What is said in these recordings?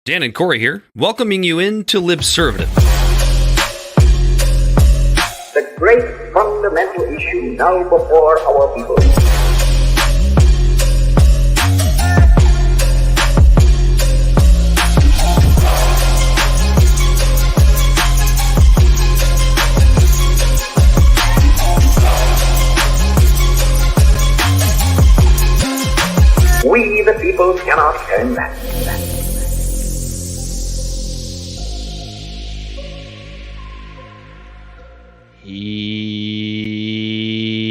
Dan and Corey here, welcoming you into Libservative. The great fundamental issue now before our people. We, the people, cannot turn back.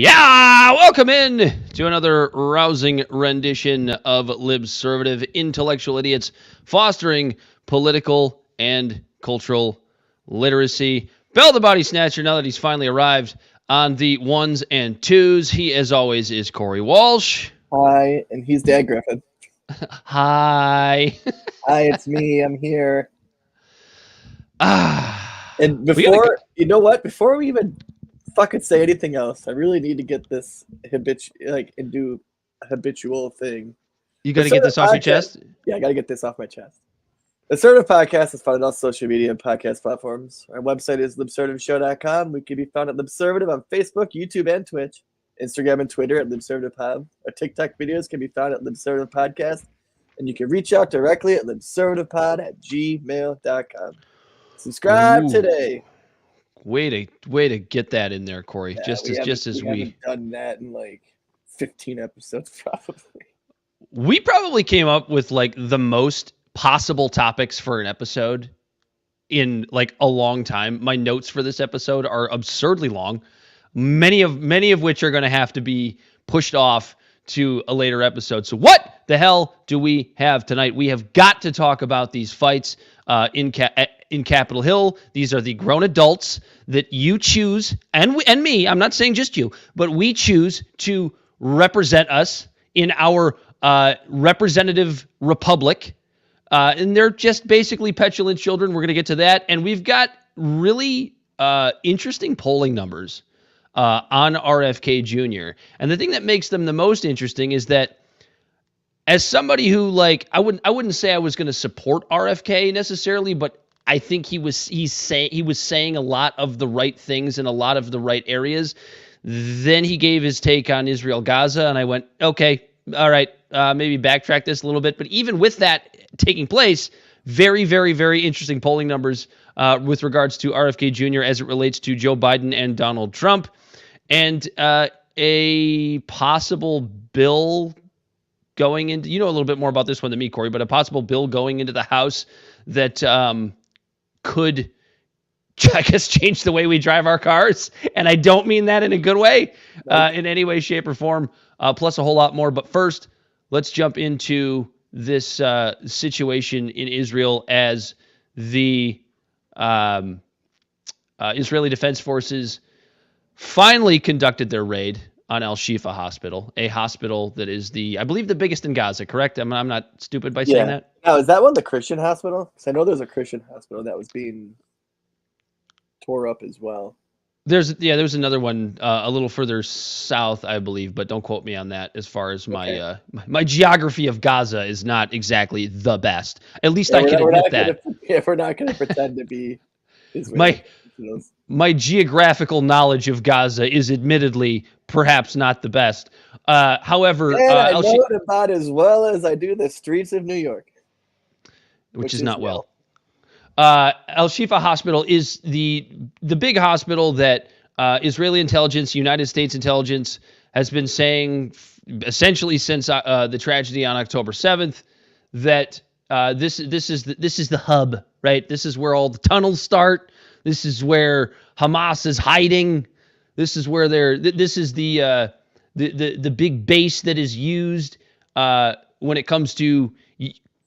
Yeah, welcome in to another rousing rendition of Libservative, intellectual idiots fostering political and cultural literacy. Bill the Bodysnatcher, now that he's finally arrived on the ones and twos, he, as always, is Corey Walsh. Hi, and he's Dad Griffin. Hi. Hi, it's me. I'm here. Ah. And before, you know what? Before we even fucking say anything else, I really need to get this into a habitual thing. You got to get this off your chest? Yeah, I got to get this off my chest. The Libservative Podcast is found on all social media and podcast platforms. Our website is libservativeshow.com. We can be found at Libservative on Facebook, YouTube, and Twitch. Instagram and Twitter at LibservativePod. Our TikTok videos can be found at Libservative Podcast. And you can reach out directly at libservativepod@gmail.com. Subscribe today. Way to get that in there, Corey. Yeah, just as we haven't done that in like 15 episodes, probably. We probably came up with like the most possible topics for an episode in like a long time. My notes for this episode are absurdly long. Many of which are going to have to be pushed off to a later episode. So what the hell do we have tonight? We have got to talk about these fights in Capitol Hill. These are the grown adults that you choose, and me. I'm not saying just you, but we choose to represent us in our representative republic. And they're just basically petulant children. We're going to get to that, and we've got really interesting polling numbers on RFK Jr. And the thing that makes them the most interesting is that as somebody who, like, I wouldn't say I was going to support RFK necessarily, but I think he was saying a lot of the right things in a lot of the right areas. Then he gave his take on Israel Gaza, and I went, okay, all right, maybe backtrack this a little bit. But even with that taking place, very, very, very interesting polling numbers with regards to RFK Jr. as it relates to Joe Biden and Donald Trump, and a possible bill going into, you know a little bit more about this one than me, Corey, but a possible bill going into the House that could, I guess, change the way we drive our cars. And I don't mean that in a good way, in any way, shape, or form, plus a whole lot more. But first, let's jump into this situation in Israel as the Israeli Defense Forces finally conducted their raid on Shifa Hospital, a hospital that is I believe the biggest in Gaza, correct? I'm not stupid by saying that? Now, is that one the Christian hospital? Because I know there's a Christian hospital that was being tore up as well. There's another one a little further south, I believe, but don't quote me on that as far as my geography of Gaza is not exactly the best. At least I can admit that. We're not going to pretend to be Israeli. My geographical knowledge of Gaza is admittedly perhaps not the best. However, I know it about as well as I do the streets of New York. Which is not well. Shifa Hospital is the big hospital that Israeli intelligence, United States intelligence has been saying essentially since the tragedy on October 7th that this is the hub, right? This is where all the tunnels start. This is where Hamas is hiding. This is where this is the big base that is used when it comes to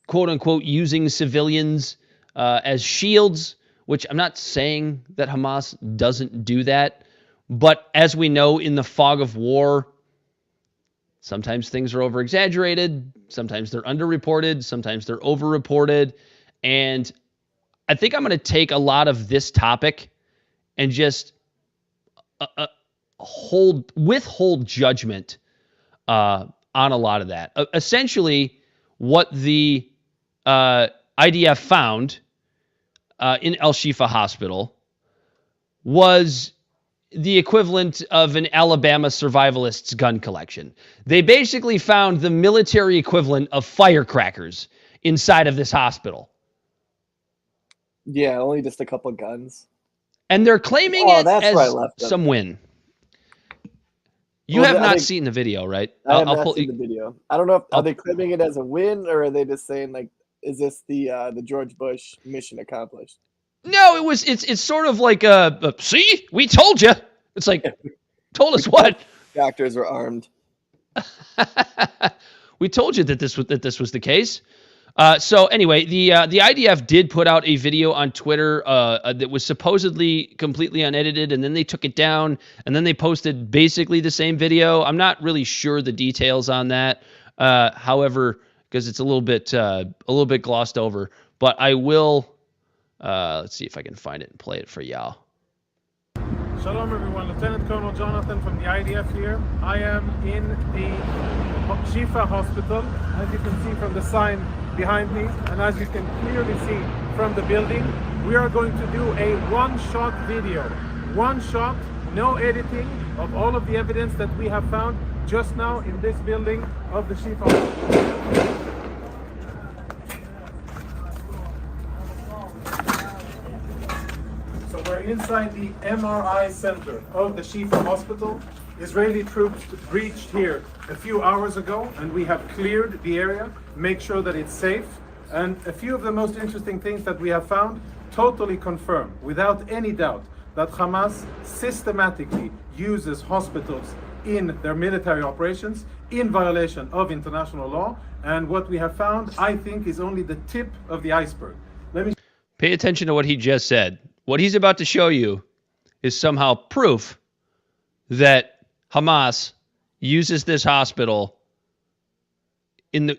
quote unquote using civilians as shields, which I'm not saying that Hamas doesn't do that, but as we know, in the fog of war, sometimes things are over-exaggerated, sometimes they're underreported, sometimes they're over-reported, and I think I'm going to take a lot of this topic and just withhold judgment on a lot of that. Essentially, what the IDF found in El Shifa Hospital was the equivalent of an Alabama survivalist's gun collection. They basically found the military equivalent of firecrackers inside of this hospital. Yeah, only just a couple guns. And they're claiming it as some win. You have not seen the video, right? I have not seen the video. I don't know if are they claiming it as a win, or are they just saying, like, is this the George Bush mission accomplished? No, it's sort of like see, we told you. It's like, told us what? Doctors are armed. We told you that this was the case. So anyway, the IDF did put out a video on Twitter that was supposedly completely unedited, and then they took it down, and then they posted basically the same video. I'm not really sure the details on that, however, because it's a little bit glossed over. But I will. Let's see if I can find it and play it for y'all. Shalom everyone, Lieutenant Colonel Jonathan from the IDF here. I am in the Shifa hospital, as you can see from the sign behind me, and as you can clearly see from the building. We are going to do a one-shot video. One shot, no editing, of all of the evidence that we have found just now in this building of the Shifa hospital. So we're inside the MRI center of the Shifa hospital. Israeli troops breached here a few hours ago, and we have cleared the area, make sure that it's safe. And a few of the most interesting things that we have found totally confirm, without any doubt, that Hamas systematically uses hospitals in their military operations in violation of international law. And what we have found, I think, is only the tip of the iceberg. Let me pay attention to what he just said. What he's about to show you is somehow proof that Hamas uses this hospital in the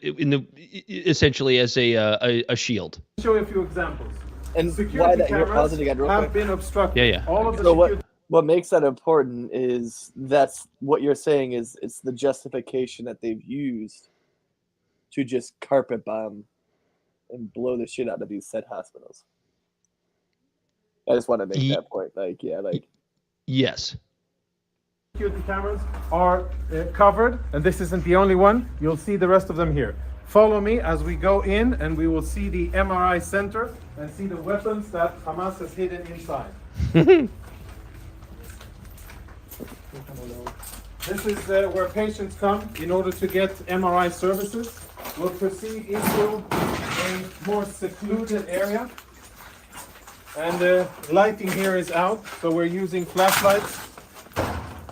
essentially as a shield. Show you a few examples. And security why that you're cameras pausing again real have quick? been obstructed. Yeah. All of the So what makes that important is that's what you're saying is it's the justification that they've used to just carpet bomb and blow the shit out of these said hospitals. I just want to make that point. Yes. security cameras are covered, and this isn't the only one. You'll see the rest of them here. Follow me as we go in, and we will see the MRI center and see the weapons that Hamas has hidden inside. This is where patients come in order to get MRI services. We'll proceed into a more secluded area. And the lighting here is out, so we're using flashlights.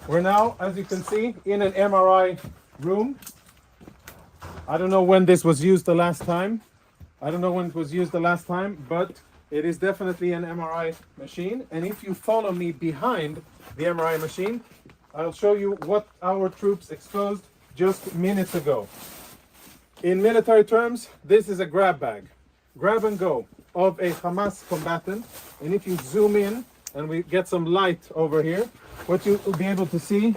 We're now, as you can see, in an MRI room. I don't know when this was used the last time. But it is definitely an MRI machine. And if you follow me behind the MRI machine, I'll show you what our troops exposed just minutes ago. In military terms, this is a grab bag, grab and go of a Hamas combatant. And if you zoom in and we get some light over here, what you will be able to see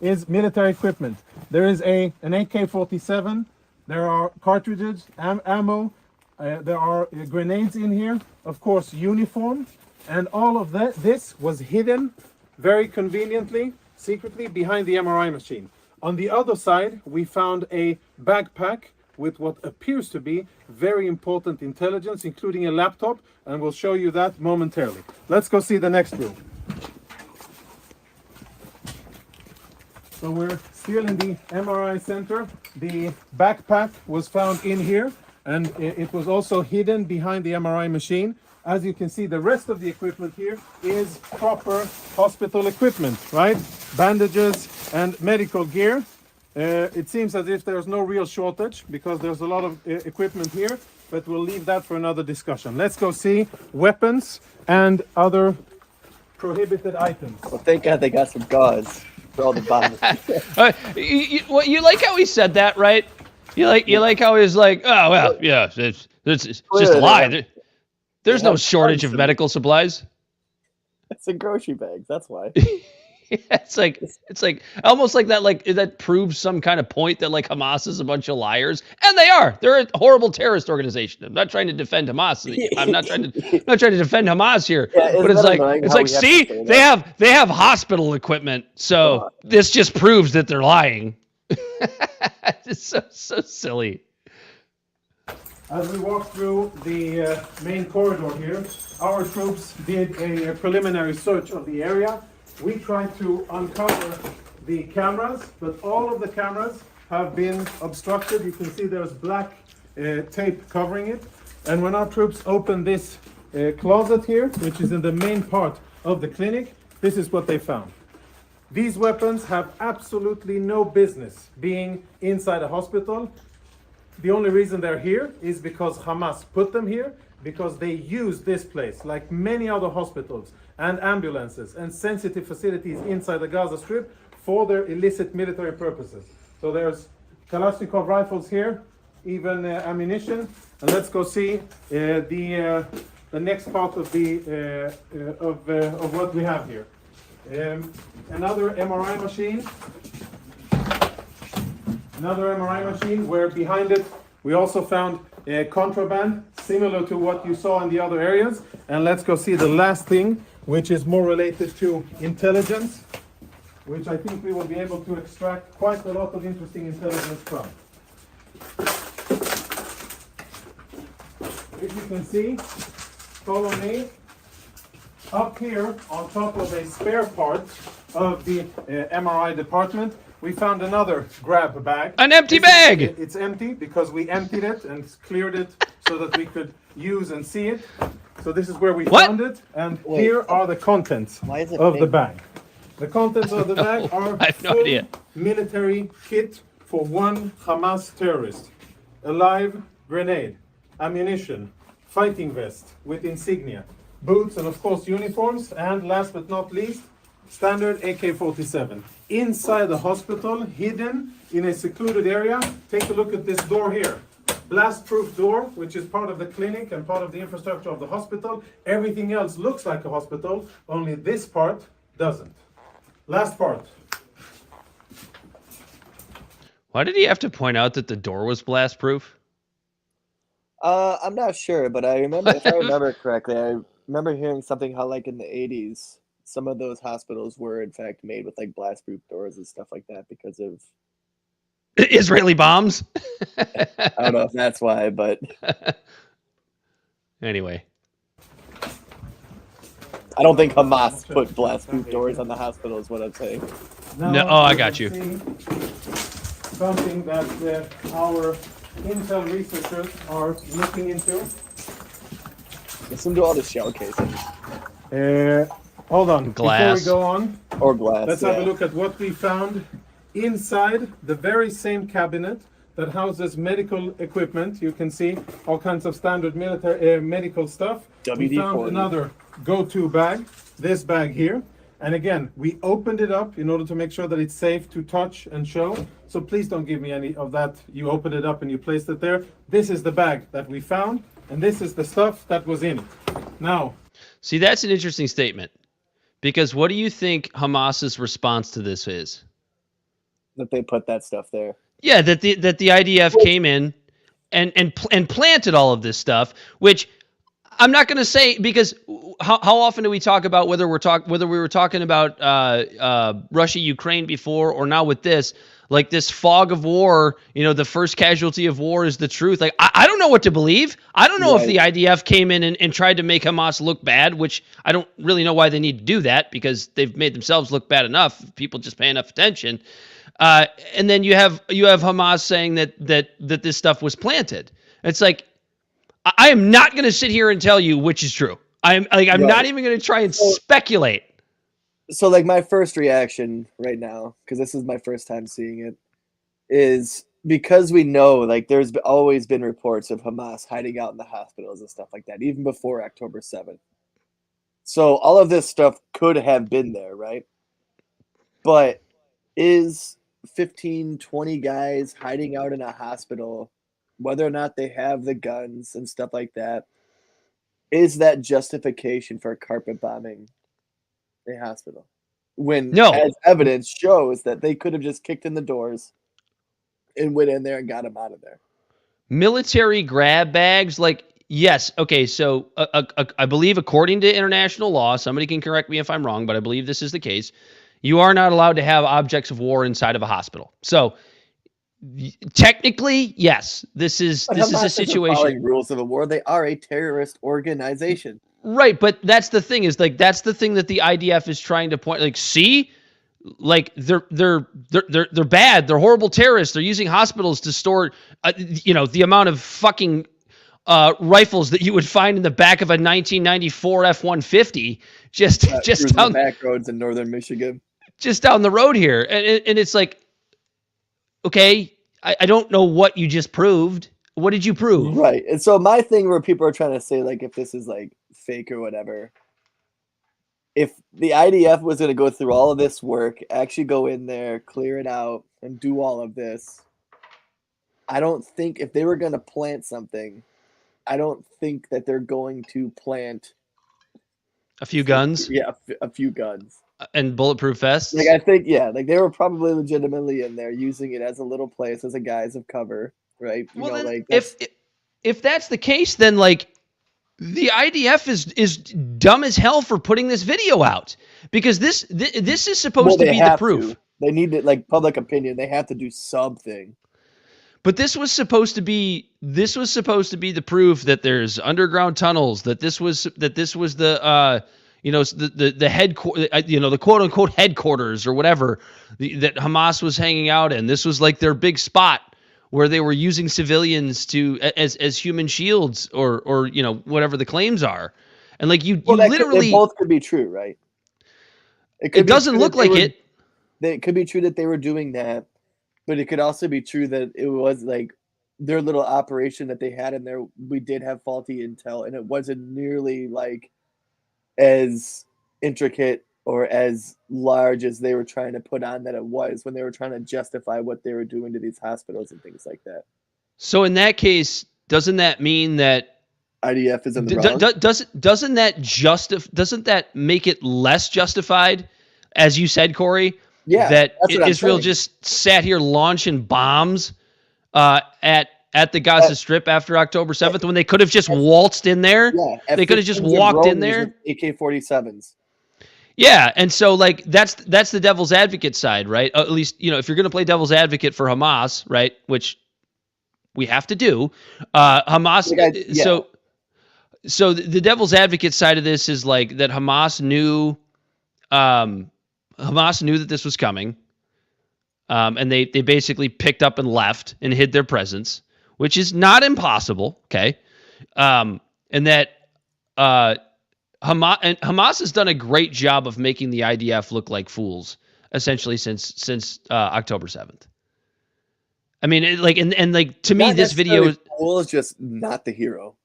is military equipment. There is an AK-47, there are cartridges, ammo, there are grenades in here, of course uniform, and all of this was hidden very conveniently, secretly behind the MRI machine. On the other side, we found a backpack with what appears to be very important intelligence, including a laptop, and we'll show you that momentarily. Let's go see the next room. So we're still in the MRI center. The backpack was found in here, and it was also hidden behind the MRI machine. As you can see, the rest of the equipment here is proper hospital equipment, right? Bandages and medical gear. It seems as if there's no real shortage because there's a lot of equipment here, but we'll leave that for another discussion. Let's go see weapons and other prohibited items. Well, thank God they got some gauze for all the bombs. You like how he said that, right? You like how he's like, oh well, yeah, it's just a lie. There's no shortage of medical supplies. It's in grocery bags, that's why. It's like almost like that, like that proves some kind of point that like Hamas is a bunch of liars, and they are. They're a horrible terrorist organization. I'm not trying to defend Hamas. I'm not trying to defend Hamas here. Yeah, but isn't it's that like annoying it's how like we have to see say they that? have hospital equipment, so this just proves that they're lying. It's so silly. As we walk through the main corridor here, our troops did a preliminary search of the area. We tried to uncover the cameras, but all of the cameras have been obstructed. You can see there's black tape covering it. And when our troops opened this closet here, which is in the main part of the clinic, this is what they found. These weapons have absolutely no business being inside a hospital. The only reason they're here is because Hamas put them here, because they use this place, like many other hospitals and ambulances and sensitive facilities inside the Gaza Strip, for their illicit military purposes. So there's Kalashnikov rifles here, even ammunition. And let's go see the next part of the of what we have here. Another MRI machine. Another MRI machine where behind it we also found contraband similar to what you saw in the other areas. And let's go see the last thing, which is more related to intelligence, which I think we will be able to extract quite a lot of interesting intelligence from. If you can see, follow me. Up here on top of a spare part of the MRI department, we found another grab bag. An empty bag! It's empty because we emptied it and cleared it so that we could use and see it. So this is where we found it, and here are the contents of the bag. The contents of the bag are I have no full idea. military kit for one Hamas terrorist. A live grenade, ammunition, fighting vest with insignia, boots, and of course uniforms, and last but not least, standard AK-47. Inside the hospital, hidden in a secluded area, take a look at this door here. Blast-proof door, which is part of the clinic and part of the infrastructure of the hospital. Everything else looks like a hospital, only this part doesn't. Last part. Why did he have to point out that the door was blast-proof? I'm not sure, but I remember, if I remember correctly, I remember hearing something how, like, in the 80s, some of those hospitals were, in fact, made with, like, blast-proof doors and stuff like that because of... Israeli bombs? I don't know if that's why, but... Anyway. I don't think Hamas put blast-proof doors on the hospital is what I'm saying. No, oh, I got you. Something that our Intel researchers are looking into. Listen to all the shell casings. Hold on. Glass. Before we go on, Or glass, let's have a look at what we found inside the very same cabinet that houses medical equipment. You can see all kinds of standard military medical stuff. We found WD-40. another go-to bag, this bag here. And again, we opened it up in order to make sure that it's safe to touch and show. So please don't give me any of that. You opened it up and you placed it there. This is the bag that we found, and this is the stuff that was in it. Now, See, that's an interesting statement. Because what do you think Hamas's response to this is? That they put that stuff there. Yeah, that the IDF came in and planted all of this stuff, which I'm not going to say, because how often do we talk about whether we were talking about Russia Ukraine before, or now with this, like this fog of war, the first casualty of war is the truth. Like I don't know what to believe. I don't know if the IDF came in and tried to make Hamas look bad, which I don't really know why they need to do that, because they've made themselves look bad enough. People just pay enough attention. And then you have Hamas saying that this stuff was planted. It's like, I am not going to sit here and tell you which is true. I'm not even going to try and speculate. So, like, my first reaction right now, because this is my first time seeing it, is because we know, like, there's always been reports of Hamas hiding out in the hospitals and stuff like that, even before October 7th. So all of this stuff could have been there, right? But is 15, 20 guys hiding out in a hospital, whether or not they have the guns and stuff like that, is that justification for carpet bombing a hospital? when No. as evidence shows that they could have just kicked in the doors and went in there and got him out of there. Military grab bags, like, yes, okay, so I believe according to international law, somebody can correct me if I'm wrong, but I believe this is the case, you are not allowed to have objects of war inside of a hospital. So technically, yes, this is a situation. Rules of the war. They are a terrorist organization. Right, but that's the thing is like that's the thing that the IDF is trying to point. Like, see, like they're bad. They're horrible terrorists. They're using hospitals to store, the amount of fucking rifles that you would find in the back of a 1994 F-150 just down the back roads in northern Michigan, just down the road here, and it's like, okay, I don't know what you just proved. What did you prove? Right, and so my thing where people are trying to say like if this is like fake or whatever. If the IDF was going to go through all of this work, actually go in there, clear it out, and do all of this, I don't think if they were going to plant something, I don't think that they're going to plant a few guns. Yeah, a few guns and bulletproof vests. Like I think, yeah, like they were probably legitimately in there using it as a little place as a guise of cover, right? Well, then, like if that's the case, then like. The IDF is dumb as hell for putting this video out because this is supposed to be the proof. They need to, like, public opinion. They have to do something. But this was supposed to be the proof that there's underground tunnels. That this was the the headquarters, the quote unquote headquarters or whatever that Hamas was hanging out in. This was like their big spot where they were using civilians to as human shields or whatever the claims are, and like you literally both could be true, right? It doesn't look like it. It could be true that they were doing that, but it could also be true that it was like their little operation that they had in there. We did have faulty intel, and it wasn't nearly like as intricate or as large as they were trying to put on that it was when they were trying to justify what they were doing to these hospitals and things like that. So in that case, doesn't that mean that IDF is in the wrong? Doesn't that make it less justified, as you said, Corey? Yeah, that Israel just sat here launching bombs at the Gaza Strip after October 7th when they could have just waltzed in there. Yeah, they could have just walked in there. AK-47s. Yeah, and so like that's the devil's advocate side, right? At least, if you're going to play devil's advocate for Hamas, right, which we have to do, Hamas. So the devil's advocate side of this is like that Hamas knew that this was coming, and they basically picked up and left and hid their presence, which is not impossible. Okay, and that. Hamas has done a great job of making the IDF look like fools, essentially since October 7th. I mean, to me, this video is just not the hero.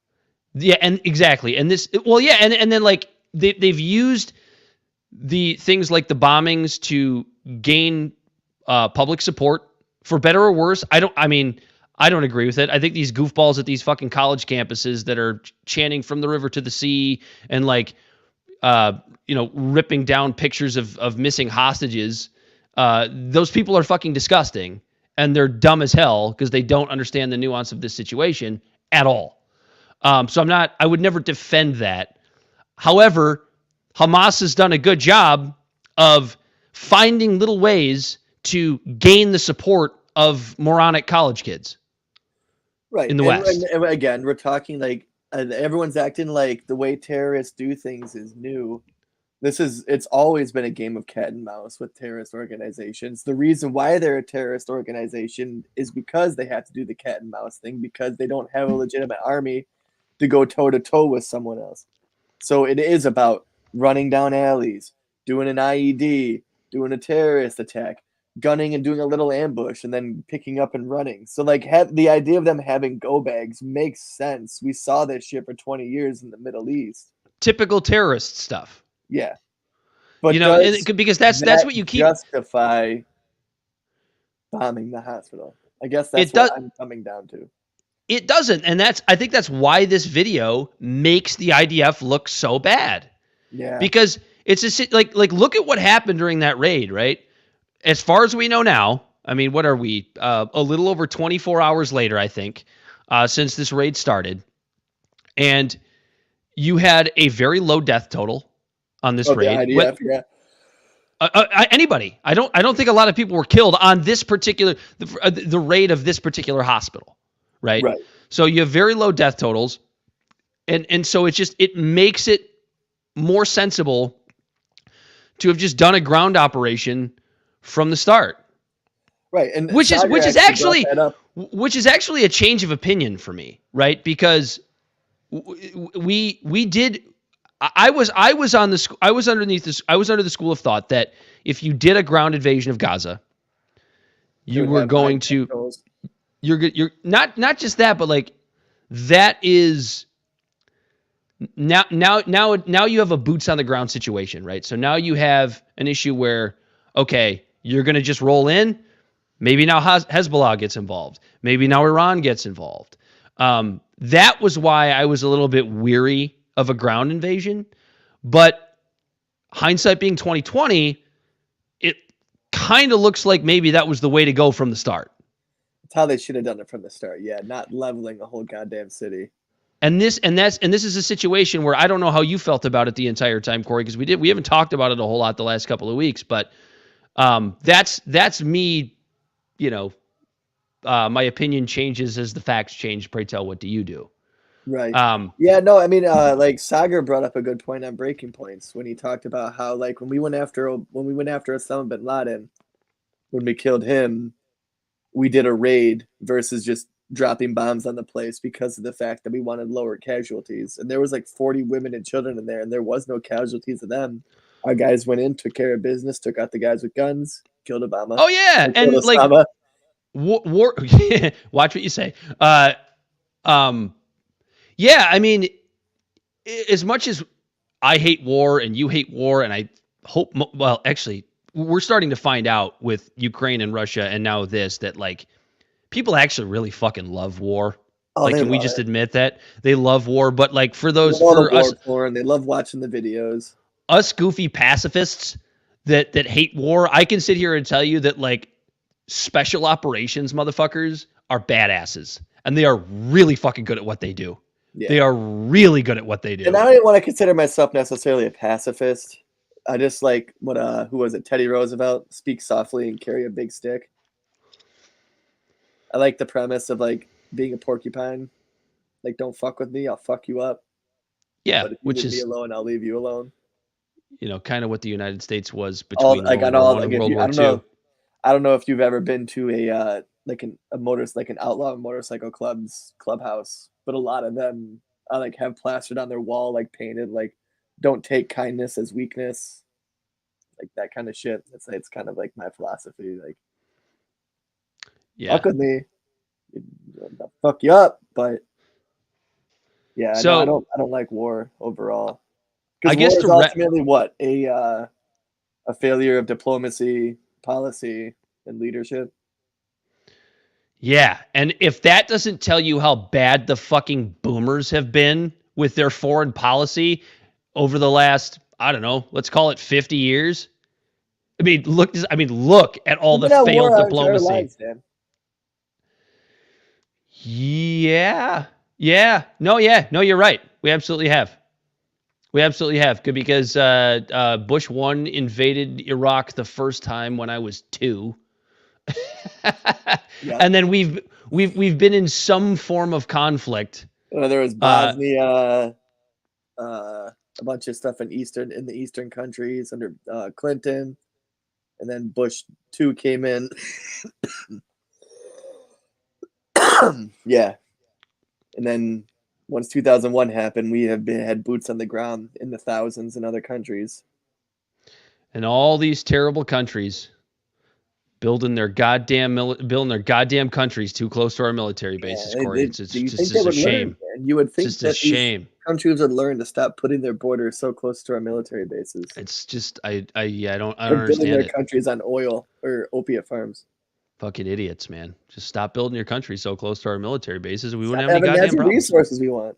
Yeah, and exactly, and this, well, yeah, and then like they've used the things like the bombings to gain public support for better or worse. I don't agree with it. I think these goofballs at these fucking college campuses that are chanting from the river to the sea and like, ripping down pictures of missing hostages. Those people are fucking disgusting and they're dumb as hell because they don't understand the nuance of this situation at all. So I would never defend that. However, Hamas has done a good job of finding little ways to gain the support of moronic college kids. Right. In the West. And again, we're talking like everyone's acting like the way terrorists do things is new. It's always been a game of cat and mouse with terrorist organizations. The reason why they're a terrorist organization is because they have to do the cat and mouse thing because they don't have a legitimate army to go toe to toe with someone else. So it is about running down alleys, doing an IED, doing a terrorist attack, gunning and doing a little ambush and then picking up and running. So like the idea of them having go bags makes sense. We saw this shit for 20 years in the Middle East. Typical terrorist stuff. Yeah. But because that's what you keep justify bombing the hospital. I guess that's what I'm coming down to. It doesn't, and I think that's why this video makes the IDF look so bad. Yeah. Because like look at what happened during that raid, right? As far as we know now, I mean, what are we? A little over 24 hours later, I think, since this raid started, and you had a very low death total on this raid. The IDF, yeah. Anybody? I don't think a lot of people were killed on this particular the raid of this particular hospital, right? Right. So you have very low death totals, and so it makes it more sensible to have just done a ground operation from the start. Right, and which is actually a change of opinion for me, right? Because we did. I was under the school of thought that if you did a ground invasion of Gaza, you were going to. You're not just that, but like that is now you have a boots on the ground situation, right? So now you have an issue where, okay, you're going to just roll in. Maybe now Hezbollah gets involved. Maybe now Iran gets involved. That was why I was a little bit weary of a ground invasion. But hindsight being 2020, it kind of looks like maybe that was the way to go from the start. It's how they should have done it from the start. Yeah, not leveling a whole goddamn city. And this is a situation where I don't know how you felt about it the entire time, Corey, because we haven't talked about it a whole lot the last couple of weeks, but that's me, my opinion changes as the facts change. Pray tell, what do you do? Right. Yeah, no, I mean, like Sagar brought up a good point on breaking points when he talked about how, like, when we went after Osama bin Laden, when we killed him, we did a raid versus just dropping bombs on the place because of the fact that we wanted lower casualties. And there was like 40 women and children in there, and there was no casualties of them. Our guys went in, took care of business, took out the guys with guns, killed Obama. Oh yeah, and like war. Watch what you say. Yeah, I mean, as much as I hate war and you hate war, and I hope, well, actually, we're starting to find out with Ukraine and Russia and now this that like people actually really fucking love war. Oh, like, can we just admit that they love war? But like for those, for us, porn, they love watching the videos. Us goofy pacifists that hate war, I can sit here and tell you that like special operations motherfuckers are badasses, and they are really fucking good at what they do. Yeah. They are really good at what they do. And I don't want to consider myself necessarily a pacifist. I just like what who was it? Teddy Roosevelt, speak softly and carry a big stick. I like the premise of like being a porcupine. Like, don't fuck with me, I'll fuck you up. Yeah, but if you leave me alone, I'll leave you alone. Kind of what the United States was between World War I and World War II. I don't know if you've ever been to an outlaw motorcycle clubhouse, but a lot of them like have plastered on their wall, like painted, like don't take kindness as weakness, like that kind of shit. It's kind of like my philosophy. Like, fuck with me, I'll fuck you up. But yeah, so I don't like war overall. I guess war is ultimately what a failure of diplomacy, policy, and leadership. Yeah, and if that doesn't tell you how bad the fucking boomers have been with their foreign policy over the last, I don't know, let's call it 50 years. I mean, look at all the failed diplomacy. Lives, Yeah. No, you're right. We absolutely have. Good, because Bush 1 invaded Iraq the first time when I was 2. Yeah. And then we've been in some form of conflict. There was Bosnia, a bunch of stuff in the eastern countries under Clinton, and then Bush 2 came in. Yeah, and then once 2001 happened, we had boots on the ground in the thousands in other countries, and all these terrible countries building their goddamn countries too close to our military bases, Corey. It's just a shame. You would think that these countries would learn to stop putting their borders so close to our military bases. It's just I don't understand building their it. Countries on oil or opiate farms. Fucking idiots, man. Just stop building your country so close to our military bases. We wouldn't have any goddamn problems. Resources we want.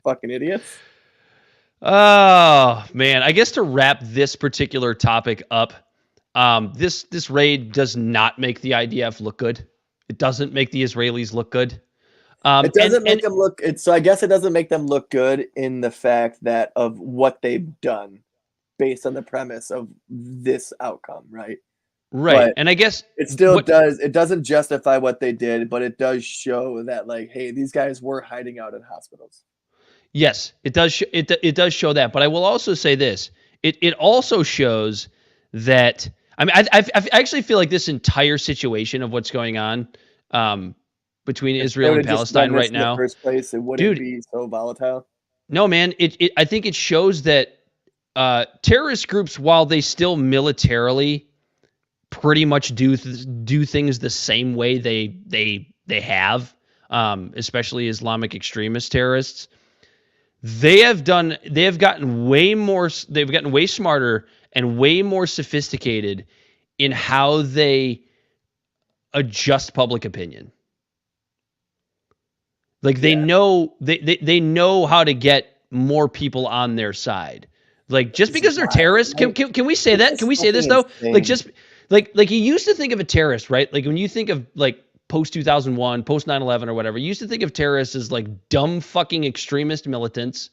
Fucking idiots. Oh man, I guess to wrap this particular topic up, this raid does not make the IDF look good. It doesn't make the Israelis look good. It doesn't make them look. So I guess it doesn't make them look good in the fact that of what they've done, based on the premise of this outcome, right? Right, But and I guess it still does. It doesn't justify what they did, but it does show that, like, hey, these guys were hiding out in hospitals. Yes, it does. It does show that, but I will also say this: it also shows that. I mean, I actually feel like this entire situation of what's going on between Israel and Palestine right now, in the first place, it wouldn't be so volatile. No, man. I think it shows that terrorist groups, while they still militarily pretty much do things the same way they have, especially Islamic extremist terrorists. They've gotten way smarter and way more sophisticated in how they adjust public opinion. Like they know how to get more people on their side. Like just because they're terrorists, can we say that? Can we say this though? Like just like you used to think of a terrorist, right? Like when you think of like post 2001, post 9/11 or whatever, you used to think of terrorists as like dumb fucking extremist militants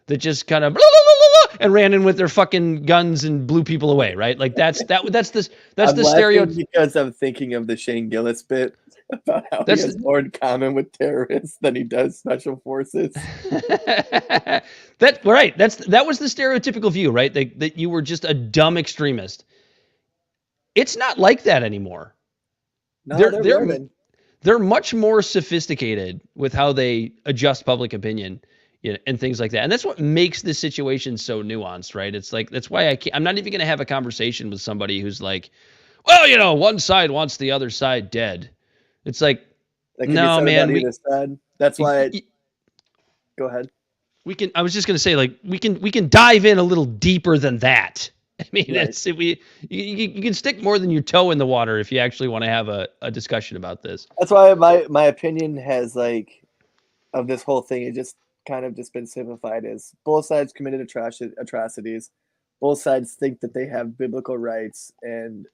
that just kind of blah, blah, blah, blah, and ran in with their fucking guns and blew people away, right? Like that's the stereotype. Because I'm thinking of the Shane Gillis bit about how he has more in common with terrorists than he does special forces. That was the stereotypical view, right? That you were just a dumb extremist. It's not like that anymore. No, they're much more sophisticated with how they adjust public opinion, and things like that. And that's what makes this situation so nuanced, right? It's like that's why I'm not even going to have a conversation with somebody who's like, well, one side wants the other side dead. It's like, no, man. That's why. Go ahead. I was just going to say, like, we can dive in a little deeper than that. I mean, right. You can stick more than your toe in the water if you actually want to have a discussion about this. That's why my opinion has, like, of this whole thing, it just kind of just been simplified as both sides committed atrocities. Both sides think that they have biblical rights and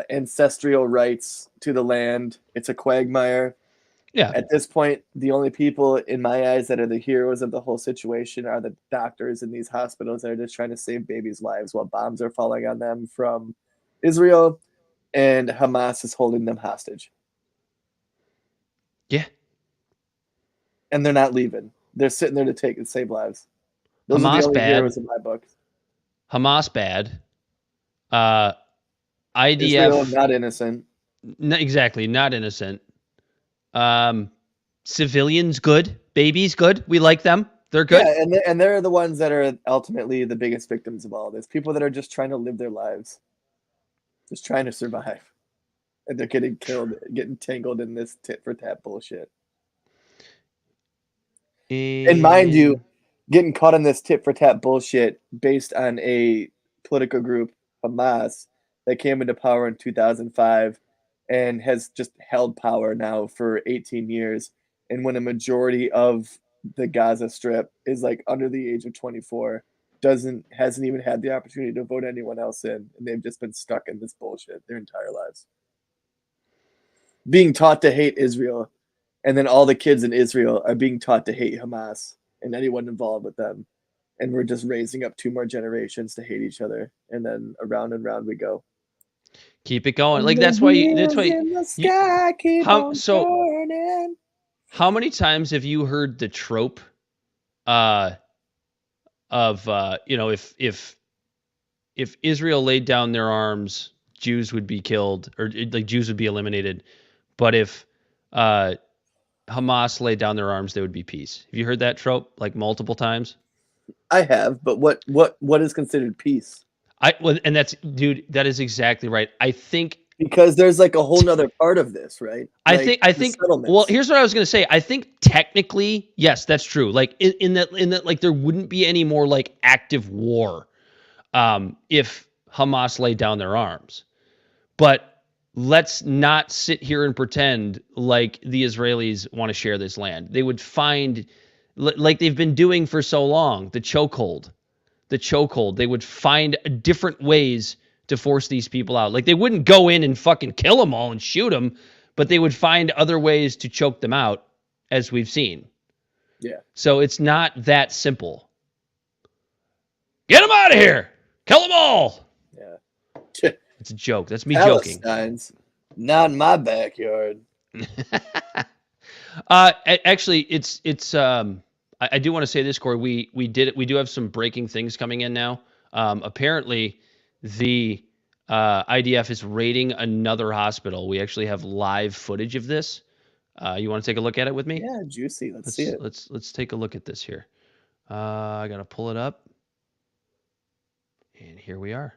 ancestral rights to the land. It's a quagmire. Yeah. At this point, the only people in my eyes that are the heroes of the whole situation are the doctors in these hospitals that are just trying to save babies' lives while bombs are falling on them from Israel, and Hamas is holding them hostage. Yeah. And they're not leaving. They're sitting there to save lives. Those Hamas are the only bad. heroes in my book. Hamas bad. IDF Israel not innocent. Exactly, not innocent. Civilians good, babies good. We like them. They're good. Yeah, and they're the ones that are ultimately the biggest victims of all this. People that are just trying to live their lives, just trying to survive, and they're getting killed, getting tangled in this tit for tat bullshit. And mind you, getting caught in this tit for tat bullshit based on a political group, Hamas, that came into power in 2005 and has just held power now for 18 years. And when a majority of the Gaza Strip is like under the age of 24, hasn't even had the opportunity to vote anyone else in, and they've just been stuck in this bullshit their entire lives. Being taught to hate Israel, and then all the kids in Israel are being taught to hate Hamas and anyone involved with them. And we're just raising up 2 more generations to hate each other, and then around and round we go. Keep it going. Like that's why how many times have you heard the trope of if Israel laid down their arms, Jews would be killed, or like Jews would be eliminated, but if Hamas laid down their arms, there would be peace. Have you heard that trope like multiple times? I have, but what is considered peace? And that is exactly right. I think because there's like a whole nother part of this, right? Like I think well, here's what I was going to say. I think technically, yes, that's true. Like in that like there wouldn't be any more like active war if Hamas laid down their arms. But let's not sit here and pretend like the Israelis want to share this land. They would find like they've been doing for so long. The chokehold. They would find different ways to force these people out. Like they wouldn't go in and fucking kill them all and shoot them, but they would find other ways to choke them out, as we've seen. Yeah. So it's not that simple. Get them out of here. Kill them all. Yeah. It's a joke. That's me joking. Palestine's not in my backyard. Actually, it's I do want to say this, Corey. We do have some breaking things coming in now. Apparently, the IDF is raiding another hospital. We actually have live footage of this. You want to take a look at it with me? Yeah, juicy. Let's see it. Let's take a look at this here. I gotta pull it up, and here we are.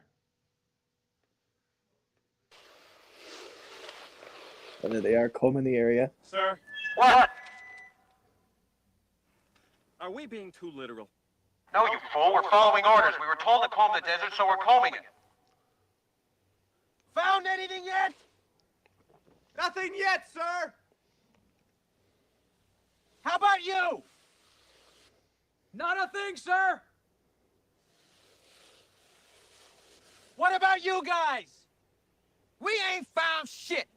And there they are combing the area. Sir, What? are we being too literal? No, you fool. We're following orders. We were told to comb the desert, so we're combing it. Found anything yet? Nothing yet, sir. How about you? Not a thing, sir. What about you guys? We ain't found shit.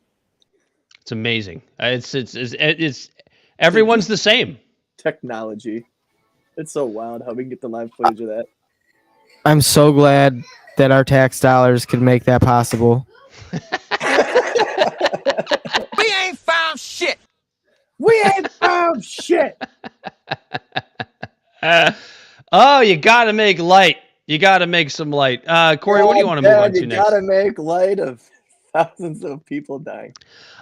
It's amazing. It's everyone's the same. Technology. It's so wild how we can get the live footage of that. I'm so glad that our tax dollars could make that possible. We ain't found shit. We ain't found shit. Oh, you gotta make light. You gotta make some light. Corey, what do you want to move on to next? You gotta make light of thousands of people dying.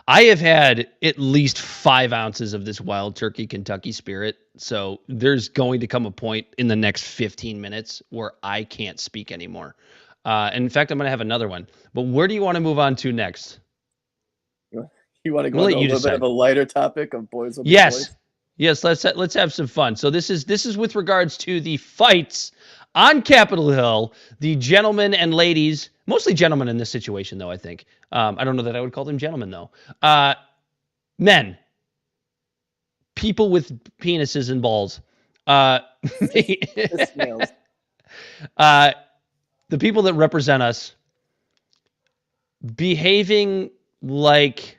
I have had at least 5 ounces of this Wild Turkey Kentucky Spirit, so there's going to come a point in the next 15 minutes where I can't speak anymore. And in fact, I'm going to have another one. But where do you want to move on to next? You want to go We'll into let a you little bit decide. of a lighter topic of boys will be Yes. boys? Yes, let's have some fun. So this is with regards to the fights on Capitol Hill, the gentlemen and ladies, mostly gentlemen in this situation, though, I think. I don't know that I would call them gentlemen, though. Men. People with penises and balls. It's males. The people that represent us behaving like,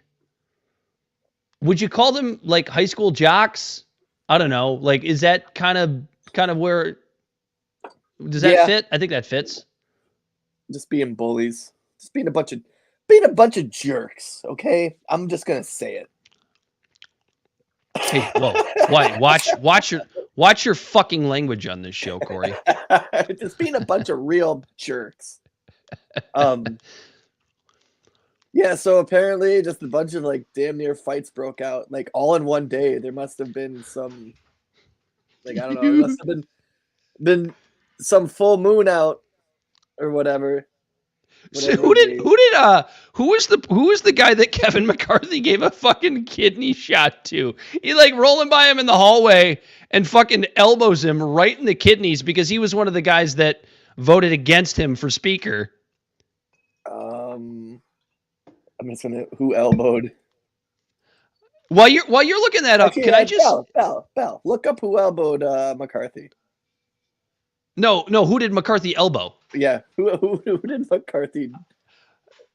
would you call them like high school jocks? I don't know. Like, is that kind of where, does that fit? I think that fits. Just being bullies. Just being a bunch of jerks, okay? I'm just gonna say it. Hey, whoa! Why? Watch your fucking language on this show, Corey. Just being a bunch of real jerks. Yeah, so apparently just a bunch of like damn near fights broke out, like all in one day. There must have been some, like, I don't know, there must have been some full moon out or whatever. So who was the guy that Kevin McCarthy gave a fucking kidney shot to? He like rolling by him in the hallway and fucking elbows him right in the kidneys because he was one of the guys that voted against him for speaker. I'm just gonna who elbowed. While you're looking that up, can I just Bell, look up who elbowed McCarthy. No, who did McCarthy elbow? Yeah, who did McCarthy?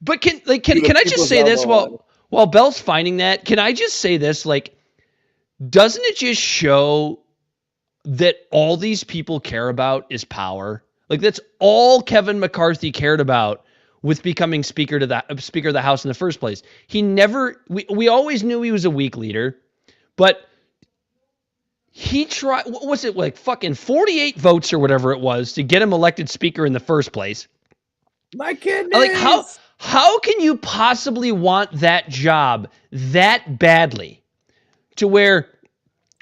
But can I just say this while Bell's finding that? Can I just say this? Like, doesn't it just show that all these people care about is power? Like, that's all Kevin McCarthy cared about with becoming Speaker of the House in the first place. We always knew he was a weak leader, but he tried, what was it, like fucking 48 votes or whatever it was to get him elected Speaker in the first place. My kidneys! Like, how can you possibly want that job that badly to where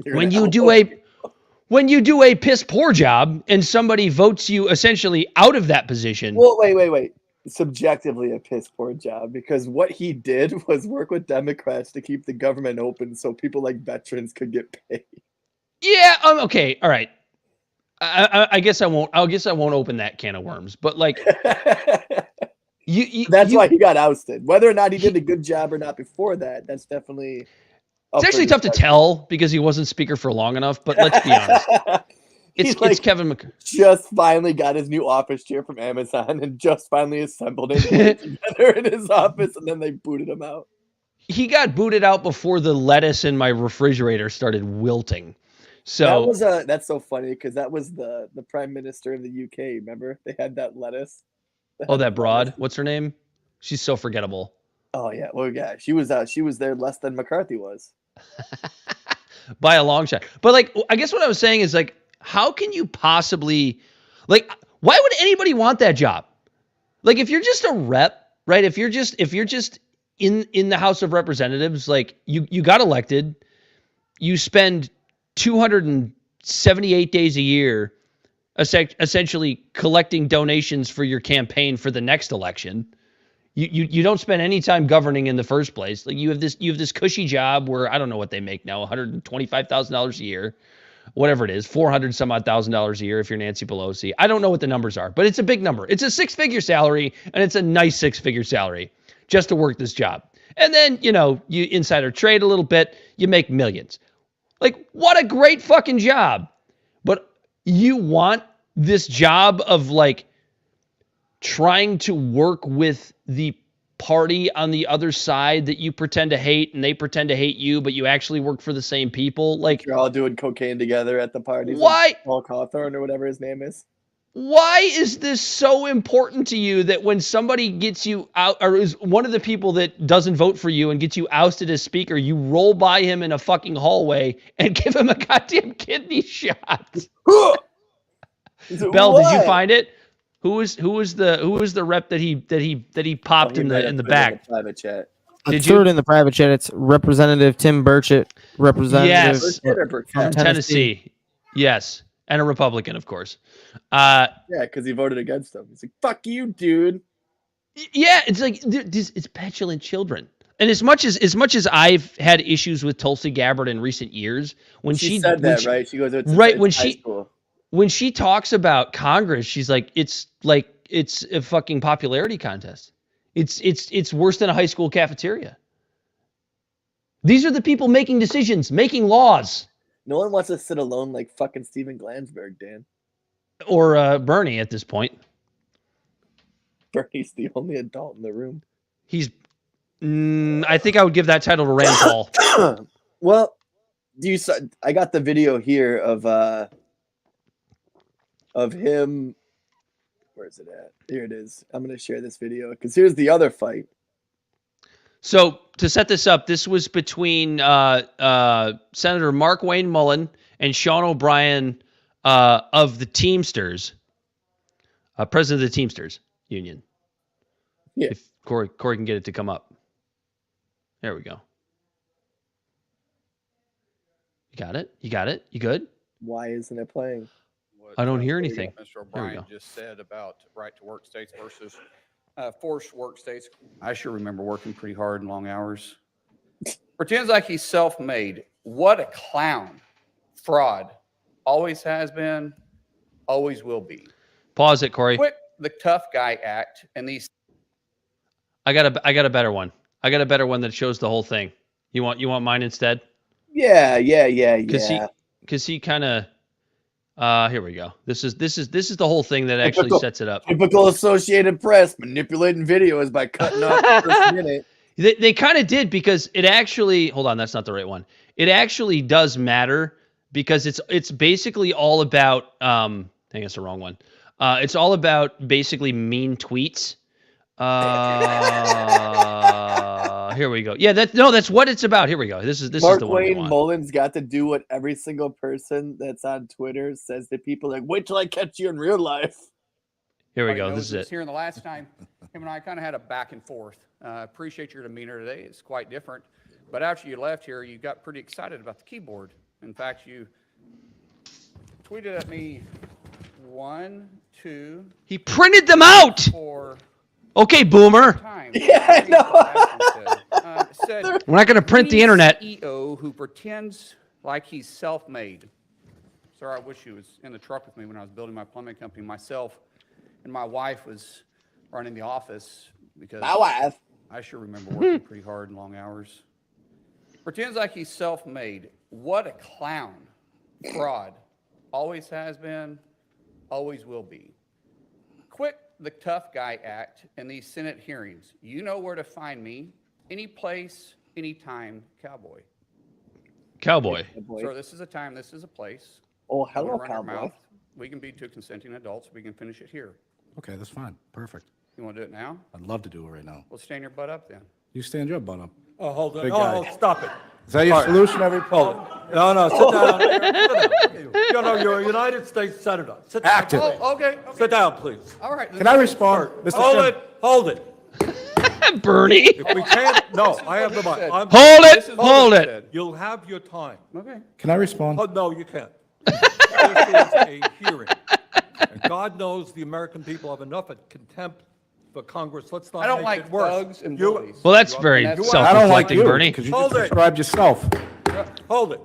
when you do a piss poor job and somebody votes you essentially out of that position? Well, wait. Subjectively a piss poor job, because what he did was work with Democrats to keep the government open so people like veterans could get paid. Yeah. Okay. All right. I guess I won't open that can of worms. But like, That's why he got ousted. Whether or not he did a good job or not before that, that's definitely. It's actually tough to tell because he wasn't speaker for long enough, but let's be honest. It's Kevin McCarthy. Just finally got his new office chair from Amazon and just finally assembled it together in his office, and then they booted him out. He got booted out before the lettuce in my refrigerator started wilting. So that's so funny because that was the prime minister of the UK. Remember, they had that lettuce. That broad. What's her name? She's so forgettable. Oh yeah, well yeah, she was there less than McCarthy was by a long shot. But like, I guess what I was saying is like, how can you possibly, like, why would anybody want that job? Like, if you're just a rep, right? If you're just in the House of Representatives, like you got elected, you spend 278 days a year essentially collecting donations for your campaign for the next election. You don't spend any time governing in the first place. Like you have this cushy job where I don't know what they make now, $125,000 a year, whatever it is, $400 some odd thousand a year if you're Nancy Pelosi. I don't know what the numbers are, but it's a big number. It's a 6-figure salary, and it's a nice 6-figure salary just to work this job. And then, you insider trade a little bit, you make millions. Like, what a great fucking job. But you want this job of like trying to work with the party on the other side that you pretend to hate and they pretend to hate you, but you actually work for the same people. Like, you're all doing cocaine together at the parties. Why? Paul Cawthorn or whatever his name is. Why is this so important to you that when somebody gets you out, or is one of the people that doesn't vote for you and gets you ousted as speaker, you roll by him in a fucking hallway and give him a goddamn kidney shot? Bell, did you find it? Who was the rep that he popped in the back? In the private chat. I threw it in the private chat. It's Representative Tim Burchett, representative from Tennessee. Yes, and a Republican, of course. Yeah, because he voted against him. He's like, "Fuck you, dude." Yeah, it's like it's petulant children. And as much as I've had issues with Tulsi Gabbard in recent years, when she said that, right? She goes, when she talks about Congress, she's like it's a fucking popularity contest. It's worse than a high school cafeteria. These are the people making decisions, making laws. No one wants to sit alone like fucking Steven Glansberg, Dan. Or Bernie at this point. Bernie's the only adult in the room. He's I think I would give that title to Rand Paul. Well, I got the video here of him. Where's it at? Here it is. I'm going to share this video because here's the other fight. So to set this up, this was between Senator Mark Wayne Mullen and Sean O'Brien of the Teamsters, president of the Teamsters Union. Yeah. If Corey can get it to come up. There we go. You got it? You got it? You good? Why isn't it playing? I don't hear anything. Mr. O'Brien just said about right to work states versus forced work states. I sure remember working pretty hard and long hours. Pretends like he's self-made. What a clown. Fraud. Always has been, always will be. Pause it, Corey. Quit the tough guy act and these. I got a better one. I got a better one that shows the whole thing. You want mine instead? Yeah. Because he kind of. Here we go. This is the whole thing that actually sets it up. Typical Associated Press manipulating videos by cutting off the first minute. They kind of did because it actually. Hold on, that's not the right one. It actually does matter because it's basically all about. I think it's the wrong one. It's all about basically mean tweets. Here we go. Yeah, that's what it's about. Here we go. This is the one. Mark Wayne Mullen's got to do what every single person that's on Twitter says to people, like, wait till I catch you in real life. Here we go. This is it. Here in the last time, him and I kind of had a back and forth. Appreciate your demeanor today. It's quite different. But after you left here, you got pretty excited about the keyboard. In fact, you tweeted at me 1, 2. He printed them out. 4. Okay, boomer. Yeah, I know. We're not going to print the internet. CEO who pretends like he's self-made. Sir, I wish he was in the truck with me when I was building my plumbing company. Myself and my wife was running the office because my wife. I sure remember working pretty hard and long hours. Pretends like he's self-made. What a clown. Fraud. Always has been, always will be. Quit the tough guy act in these Senate hearings. You know where to find me. Any place, anytime, cowboy. Cowboy. Sir, this is a time, this is a place. Oh, Don't hello, run our cowboy. mouth. We can be two consenting adults. We can finish it here. Okay, that's fine. Perfect. You want to do it now? I'd love to do it right now. Well, stand your butt up then. You stand your butt up. Oh, hold on. Big Oh, guy. stop it. Is that your All right. solution every Hold problem? it. No, sit down. Sit down. You know, you're a United States Senator. Sit down. Active. Oh, okay. Sit down, please. All right. Can I respond? Mr. Hold Chairman? it. Hold it. Bernie. If we can't, no, I have the mic. Hold it. This is what Hold it it. said. You'll have your time. Okay. Can I respond? Oh, no, you can't. This is a hearing. And God knows the American people have enough contempt for Congress. Let's not I don't make like it worse. thugs and You- bullies. Well, that's very I don't like I don't like self-reflecting, you Bernie. because you Hold just it. described yourself. Hold it.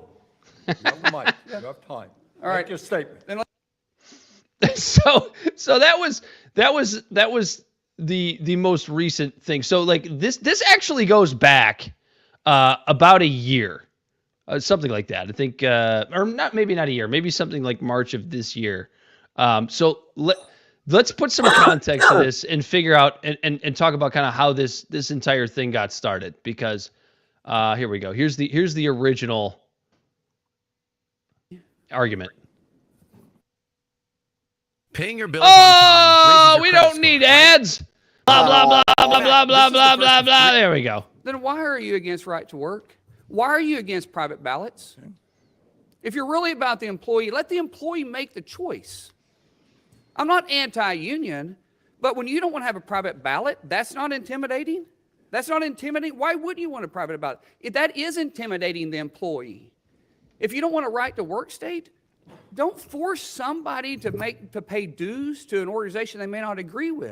You have the mic. You have time. All right. Make your statement. So that was the most recent thing. So like this actually goes back about a year, something like that. I think, or maybe not a year, maybe something like March of this year. So let's put some context to this and figure out and talk about kind of how this entire thing got started, because here we go. Here's the original argument. Paying your bills on time. raises Oh, your we credit don't score. need ads. Blah blah blah blah blah blah blah blah blah. There we go. Then why are you against right to work? Why are you against private ballots? If you're really about the employee, let the employee make the choice. I'm not anti-union, but when you don't want to have a private ballot, that's not intimidating? That's not intimidating? Why wouldn't you want a private ballot? That is intimidating the employee. If you don't want a right to work state, don't force somebody to pay dues to an organization they may not agree with.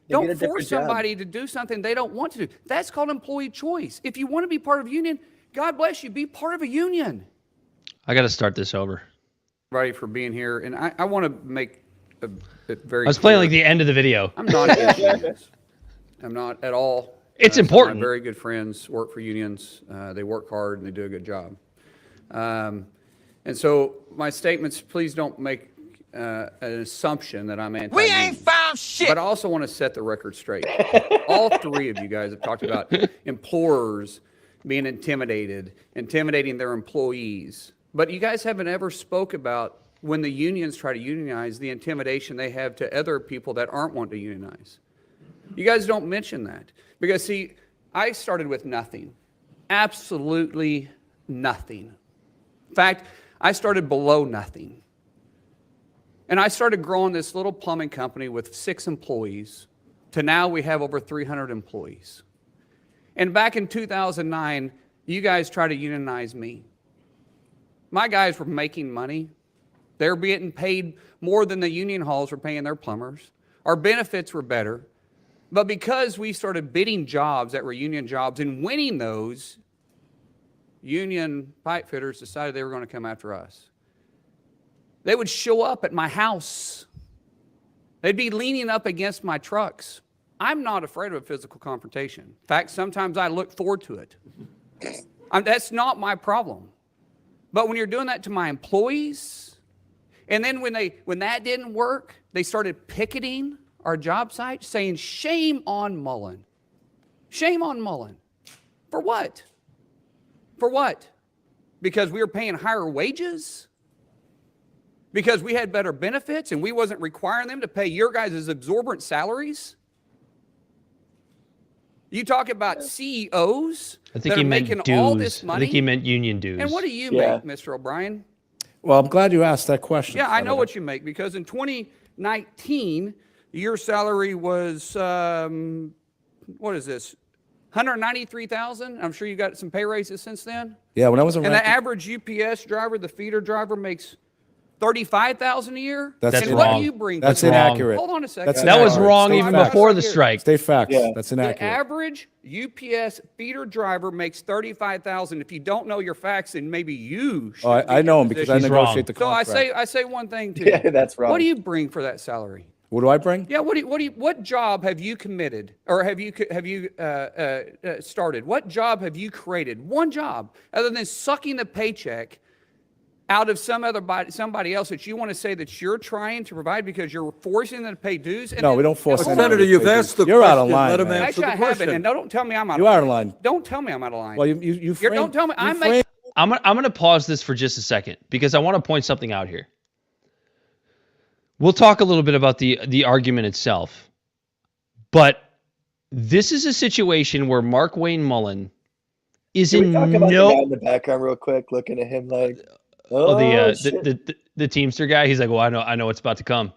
They get a Don't different force job. somebody to do something they don't want to do. That's called employee choice. If you want to be part of a union, God bless you, be part of a union. I got to start this over. Ready for being here, and I want to make it very I was playing clear. like the end of the video. I'm not against unions. I'm not at all. It's Some of important. My very good friends work for unions. They work hard and they do a good job. And so my statements, please don't make an assumption that I'm anti. We ain't found shit. But I also want to set the record straight. All three of you guys have talked about employers being intimidating their employees. But you guys haven't ever spoke about when the unions try to unionize, the intimidation they have to other people that aren't wanting to unionize. You guys don't mention that. Because, see, I started with nothing. Absolutely nothing. In fact, I started below nothing. And I started growing this little plumbing company with 6 employees to now we have over 300 employees. And back in 2009, you guys tried to unionize me. My guys were making money. They were getting paid more than the union halls were paying their plumbers. Our benefits were better. But because we started bidding jobs that were union jobs and winning those, union pipe fitters decided they were going to come after us. They would show up at my house. They'd be leaning up against my trucks. I'm not afraid of a physical confrontation. In fact, sometimes I look forward to it. That's not my problem. But when you're doing that to my employees, and then when that didn't work, they started picketing our job site, saying, shame on Mullen. Shame on Mullen. For what? For what? Because we were paying higher wages? Because we had better benefits and we wasn't requiring them to pay your guys' exorbitant salaries? You talk about CEOs I that think are he meant making dues. all this money. I think he meant union dues. And what do you Yeah. make, Mr. O'Brien? Well, I'm glad you asked that question. Yeah, I know Senator. what you make because in 2019, your salary was, what is this? 193,000. I'm sure you got some pay raises since then. Yeah, when I was a And the ranking- average UPS driver, the feeder driver, makes 35,000 a year. That's and wrong. what do you bring? That's to the- inaccurate. Hold on a second. That's That was inaccurate. wrong State even facts. before the strike. State facts. Yeah. That's The inaccurate. average UPS feeder driver makes 35,000. If you don't know your facts, then maybe you should. Oh, be I in know a him because I position. He's wrong. negotiate the So contract. I say one thing too. Yeah, that's wrong. What do you bring for that salary? What do I bring? Yeah, what job have you committed, or have you started? What job have you created? One job, other than sucking the paycheck out of somebody else that you want to say that you're trying to provide because you're forcing them to pay dues? And No, then- we don't force Hold anybody on. to Senator, you've pay dues. asked the You're out of question. line, Let him man. answer Actually, the I haven't, question. and don't tell me I'm out You of are line. in line. Don't tell me I'm out of line. Well, you frame, don't tell me. you I'm frame- making. I'm gonna pause this for just a second because I want to point something out here. We'll talk a little bit about the argument itself, but this is a situation where Mark Wayne Mullen is Can we in talk about the no guy in the background real quick, looking at him like, shit. the Teamster guy. He's like, well, I know what's about to come.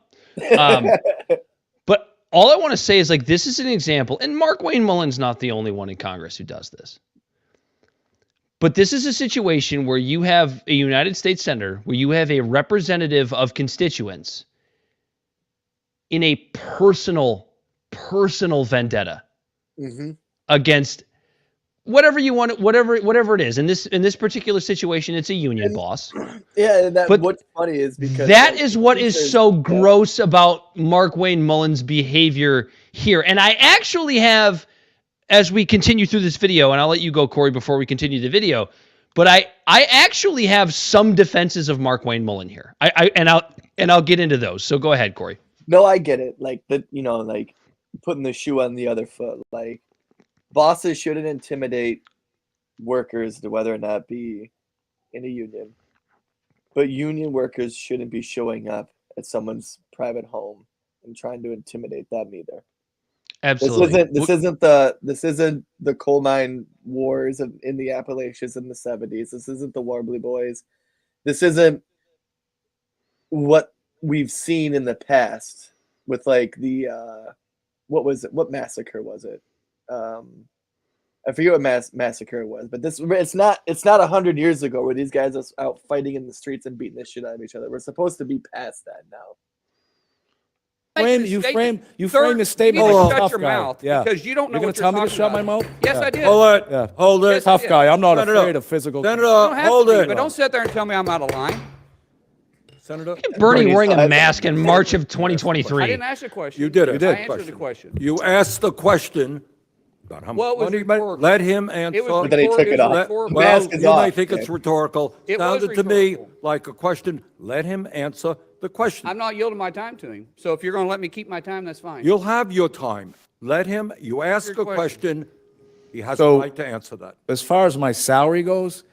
But all I want to say is like this is an example, and Mark Wayne Mullen's not the only one in Congress who does this. But this is a situation where you have a United States senator, where you have a representative of constituents in a personal vendetta against whatever you want, whatever it is. In this particular situation, it's a union boss. Yeah, and But what's funny is because that is what is so gross about Mark Wayne Mullen's behavior here. And I actually have, as we continue through this video, and I'll let you go, Corey, before we continue the video, but I actually have some defenses of Mark Wayne Mullen here. I'll get into those. So go ahead, Corey. No, I get it. Like like putting the shoe on the other foot. Like bosses shouldn't intimidate workers to whether or not be in a union. But union workers shouldn't be showing up at someone's private home and trying to intimidate them either. Absolutely. This isn't the coal mine wars in the Appalachians in the 70s. This isn't the Warbly Boys. This isn't what we've seen in the past with like the what massacre was it? I forget what massacre it was, but it's not 100 years ago where these guys are out fighting in the streets and beating the shit out of each other. We're supposed to be past that now. You frame the You statement need to like a shut tough your guy. mouth Yeah. because you don't know You're what gonna you're tell me to talking shut my about. mouth? Yes, Yeah. I did. Hold it. Yeah. Hold it. Yes, Tough guy. I'm not Senator, afraid of physical. You don't Senator, have hold to be, it. but don't sit there and tell me I'm out of line. Senator, Bernie Bernie's wearing a fine. mask in March of I 2023. didn't ask a question. you did it. You did. I answered the question. You asked the question about how Well, it much was money. rhetorical. Let him answer. It was But then he took it off. rhetorical. Well, Mask is you may off. think it's rhetorical. It was Sounded to me rhetorical. like a question. Let him answer the question. I'm not yielding my time to him. So if you're going to let me keep my time, that's fine. You'll have your time. Let him. You ask your a question. He has So- a right to answer that. As far as my salary goes,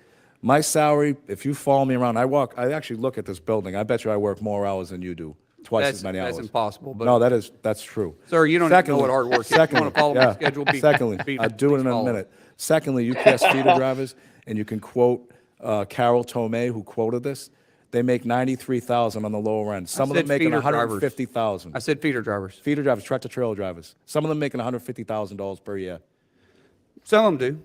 my salary, if you follow me around, I actually look at this building. I bet you I work more hours than you do, twice as many hours. That's impossible. But No, that's true. Sir, you don't know what hard work is. You wanna follow my schedule, Secondly, I'll do it in a follow. minute. Secondly, you cast feeder drivers, and you can quote Carol Tomei, who quoted this. They make $93,000 on the lower end. Some of them said making feeder drivers. $150,000. I said feeder drivers. Feeder drivers, tractor trailer drivers. Some of them making $150,000 per year. Some of them do.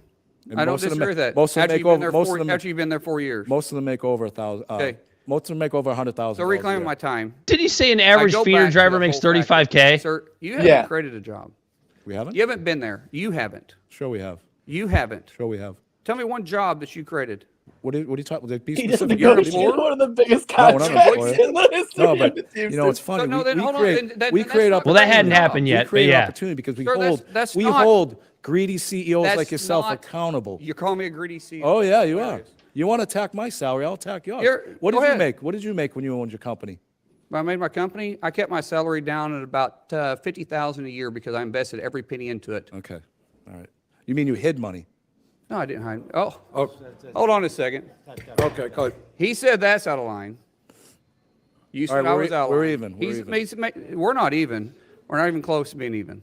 And I don't most of them disagree ma- with that. most of them After make you've been over- there most four- of them- after you've been there 4 years. Most of them make over $1,000. Okay. Most of them make over $100,000. So reclaiming my time. Did he say an I average go feeder back to driver the makes whole fact that- $35K? Sir, you haven't Yeah. created a job. We haven't? You haven't been there. You haven't. Sure we have. You haven't. Sure we have. Tell me one job that you created. What are you talking about? Be He doesn't specific. You're go a to employer? one of the biggest No, we're not contracts employer. in the history No, of but the you know, it's Teamsters. funny. So, no, then hold on, then We that's create not- Well, that opportunity. hadn't happened We yet, but create yeah. opportunity because we Sir, hold that's we not- hold greedy CEOs That's like yourself not- accountable. You call me a greedy CEO. Oh yeah, you are. You want to attack my salary? I'll attack yours. What go did you ahead. make? What did you make when you owned your company? When I made my company, I kept my salary down at about $50,000 a year because I invested every penny into it. Okay, all right. You mean you hid money? No, I didn't hide. Oh, hold on a second. Okay, good. He said that's out of line. You said All right, I we're was e- out of we're line. even, we're We're not even. We're not even close to being even.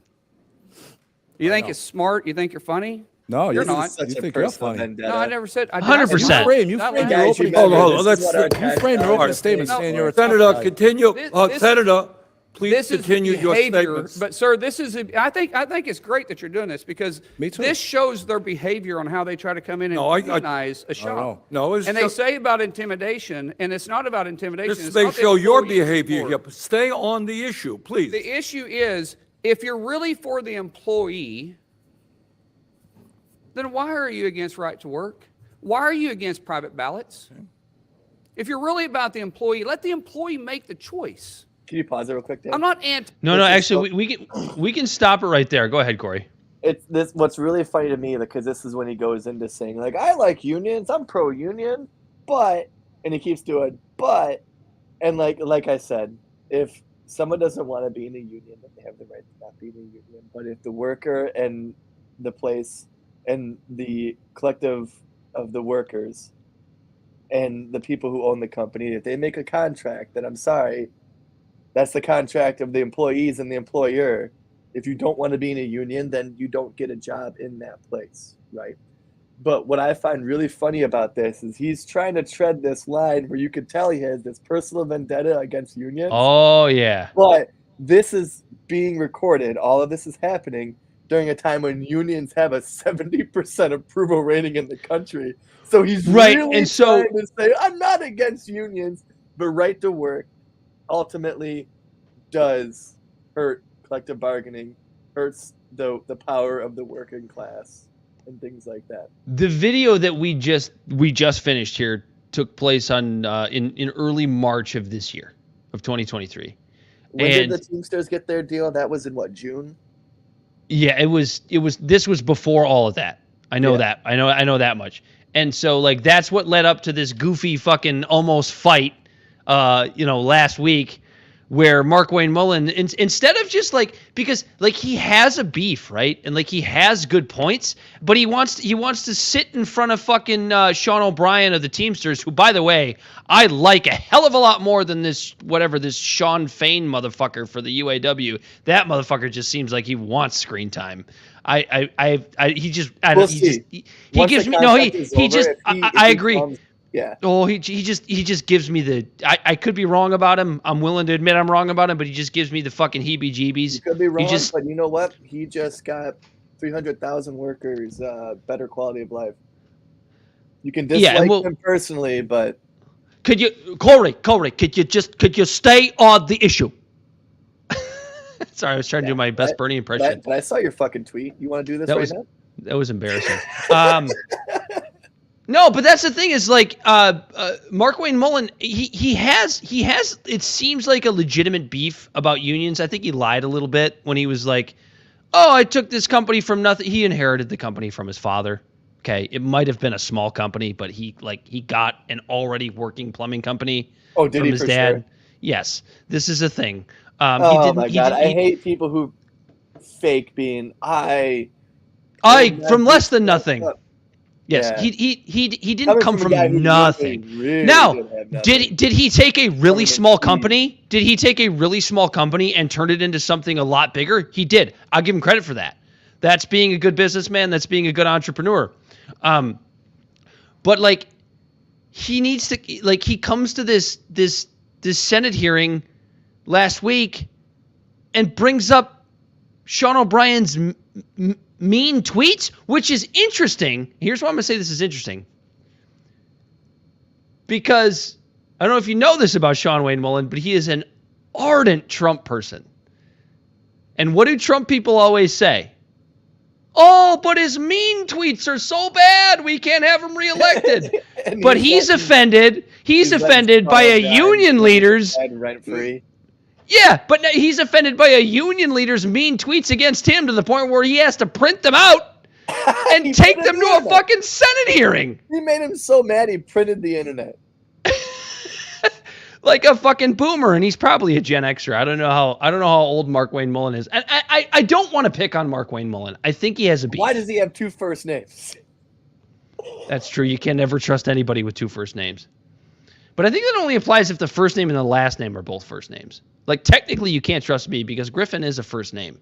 You think it's smart? You think you're funny? No, You're you not. Such You a think you're personal funny? vendetta. No, I never said. I 100%. You That frame line- your Guys, opening. you remember, Hold on, this is let's- what our you tax frame your dollars opening are statement paid saying for. you're a tough Senator, guy. continue. This- Senator, please This is continue your behavior, statements. but sir, this is. I think it's great that you're doing this because Me too. this shows their behavior on how they try to come in and No, I- demonize a shop. know. No, it's and they just- say about intimidation, and it's not about intimidation. This it's may not the show your employees behavior anymore. here. But stay on the issue, please. The issue is, if you're really for the employee, then why are you against right to work? Why are you against private ballots? If you're really about the employee, let the employee make the choice. Can you pause it real quick, Dan? I'm not anti. No, actually, we can stop it right there. Go ahead, Corey. It's this. What's really funny to me, because this is when he goes into saying, like, I like unions, I'm pro-union, but, and he keeps doing, but, and like I said, if someone doesn't want to be in a union, then they have the right to not be in a union. But if the worker and the place and the collective of the workers and the people who own the company, if they make a contract, then I'm sorry, that's the contract of the employees and the employer. If you don't want to be in a union, then you don't get a job in that place, right? But what I find really funny about this is he's trying to tread this line where you could tell he has this personal vendetta against unions. Oh, yeah. But this is being recorded. All of this is happening during a time when unions have a 70% approval rating in the country. So he's really trying to say, I'm not against unions, but right to work ultimately does hurt collective bargaining, hurts the power of the working class and things like that. The video that we just finished here took place on in early March of this year, of 2023. When did the Teamsters get their deal? That was in what, June? Yeah, this was before all of that. I know that. I know that much. And so like that's what led up to this goofy fucking almost fight last week, where Mark Wayne Mullen, instead of just because he has a beef, right? And he has good points, but he wants to sit in front of fucking Sean O'Brien of the Teamsters, who, by the way, I like a hell of a lot more than this Sean Fain motherfucker for the UAW. That motherfucker just seems like he wants screen time. I agree. Yeah. Oh, he just gives me the. I could be wrong about him. I'm willing to admit I'm wrong about him, but he just gives me the fucking heebie-jeebies. You could be wrong, but you know what? He just got 300,000 workers better quality of life. You can dislike him personally, but could you, Corey? Could you stay on the issue? Sorry, I was trying to do my best Bernie impression. But I saw your fucking tweet. You want to do this right now? That was embarrassing. No, but that's the thing is Mark Wayne Mullen, he has it seems like a legitimate beef about unions. I think he lied a little bit when he was like, "Oh, I took this company from nothing." He inherited the company from his father. Okay, it might have been a small company, but he got an already working plumbing company from his dad. Sure. Yes, this is a thing. Oh my God, I hate people who fake being from less than nothing. Yes, yeah. He didn't come from nothing. Really now, did he take a really small company? Did he take a really small company and turn it into something a lot bigger? He did. I'll give him credit for that. That's being a good businessman. That's being a good entrepreneur. But he needs to he comes to this Senate hearing last week and brings up Sean O'Brien's mean tweets, which is interesting. Here's why I'm going to say this is interesting. Because I don't know if you know this about Sean Wayne Mullen, but he is an ardent Trump person. And what do Trump people always say? Oh, but his mean tweets are so bad, we can't have him reelected. But he's offended. He's offended by a union leader's rent-free. Yeah, but he's offended by a union leader's mean tweets against him to the point where he has to print them out and take them to a fucking Senate hearing. He made him so mad he printed the internet. Like a fucking boomer, and he's probably a Gen Xer. I don't know how old Mark Wayne Mullen is. And I don't want to pick on Mark Wayne Mullen. I think he has a beef. Why does he have two first names? That's true. You can never trust anybody with two first names. But I think that only applies if the first name and the last name are both first names. Technically, you can't trust me because Griffin is a first name.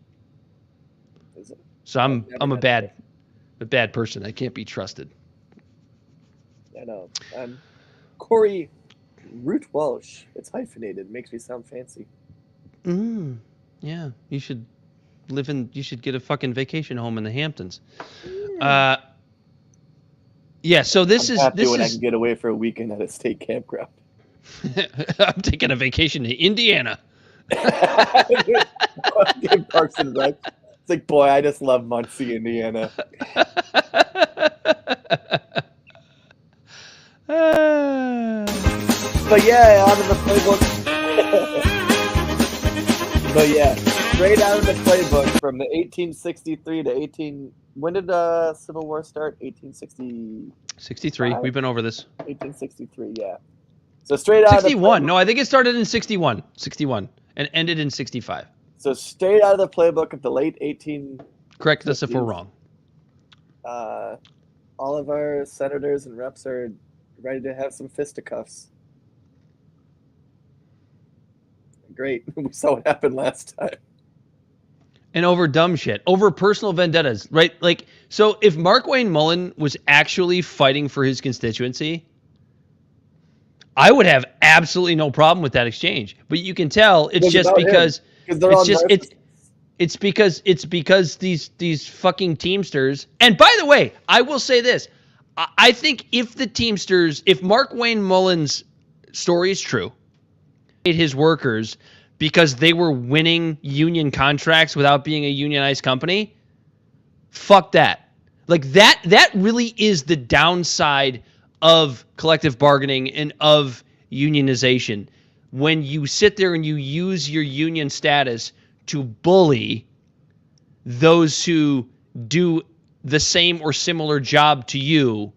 Is it? So I'm a bad person. I can't be trusted. I know. I'm Corey Root Walsh. It's hyphenated. Makes me sound fancy. Yeah. You should get a fucking vacation home in the Hamptons. Yeah, so I'm happy when I can get away for a weekend at a state campground. I'm taking a vacation to Indiana. Parks and Rec. It's like, boy, I just love Muncie, Indiana. But yeah, out of the playbook. But yeah, straight out of the playbook from the 1863 to 18. When did Civil War start? 1860. 63. We've been over this. 1863. Yeah. So straight out. 61. Of the No, I think it started in 61. 61 and ended in 65. So straight out of the playbook of the late 18. Correct us if we're wrong. All of our senators and reps are ready to have some fisticuffs. Great. We saw what happened last time. And over dumb shit, over personal vendettas, right? Like, so if Mark Wayne Mullen was actually fighting for his constituency, I would have absolutely no problem with that exchange. But you can tell it's just because it's because these fucking Teamsters. And by the way, I will say this: I think if Mark Wayne Mullen's story is true, his workers because they were winning union contracts without being a unionized company, fuck that. Like that really is the downside of collective bargaining and of unionization. When you sit there and you use your union status to bully those who do the same or similar job to you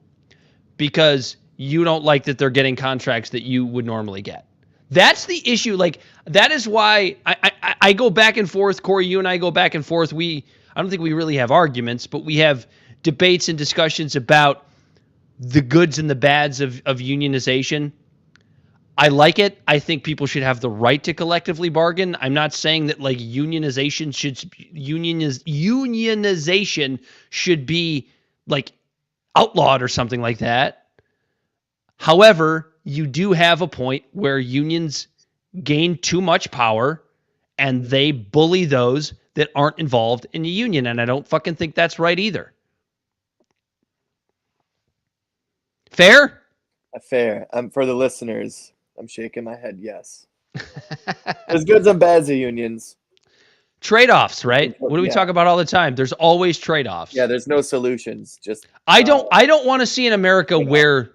because you don't like that they're getting contracts that you would normally get. That's the issue. Like, that is why I go back and forth. Corey, you and I go back and forth. I don't think we really have arguments, but we have debates and discussions about the goods and the bads of unionization. I like it. I think people should have the right to collectively bargain. I'm not saying that like unionization should be like outlawed or something like that. However, you do have a point where unions gain too much power and they bully those that aren't involved in the union. And I don't fucking think that's right either. Fair? Fair. For the listeners, I'm shaking my head yes. There's goods and bads of unions. Trade-offs, right? What do we talk about all the time? There's always trade-offs. Yeah, there's no solutions. Just I don't want to see an America where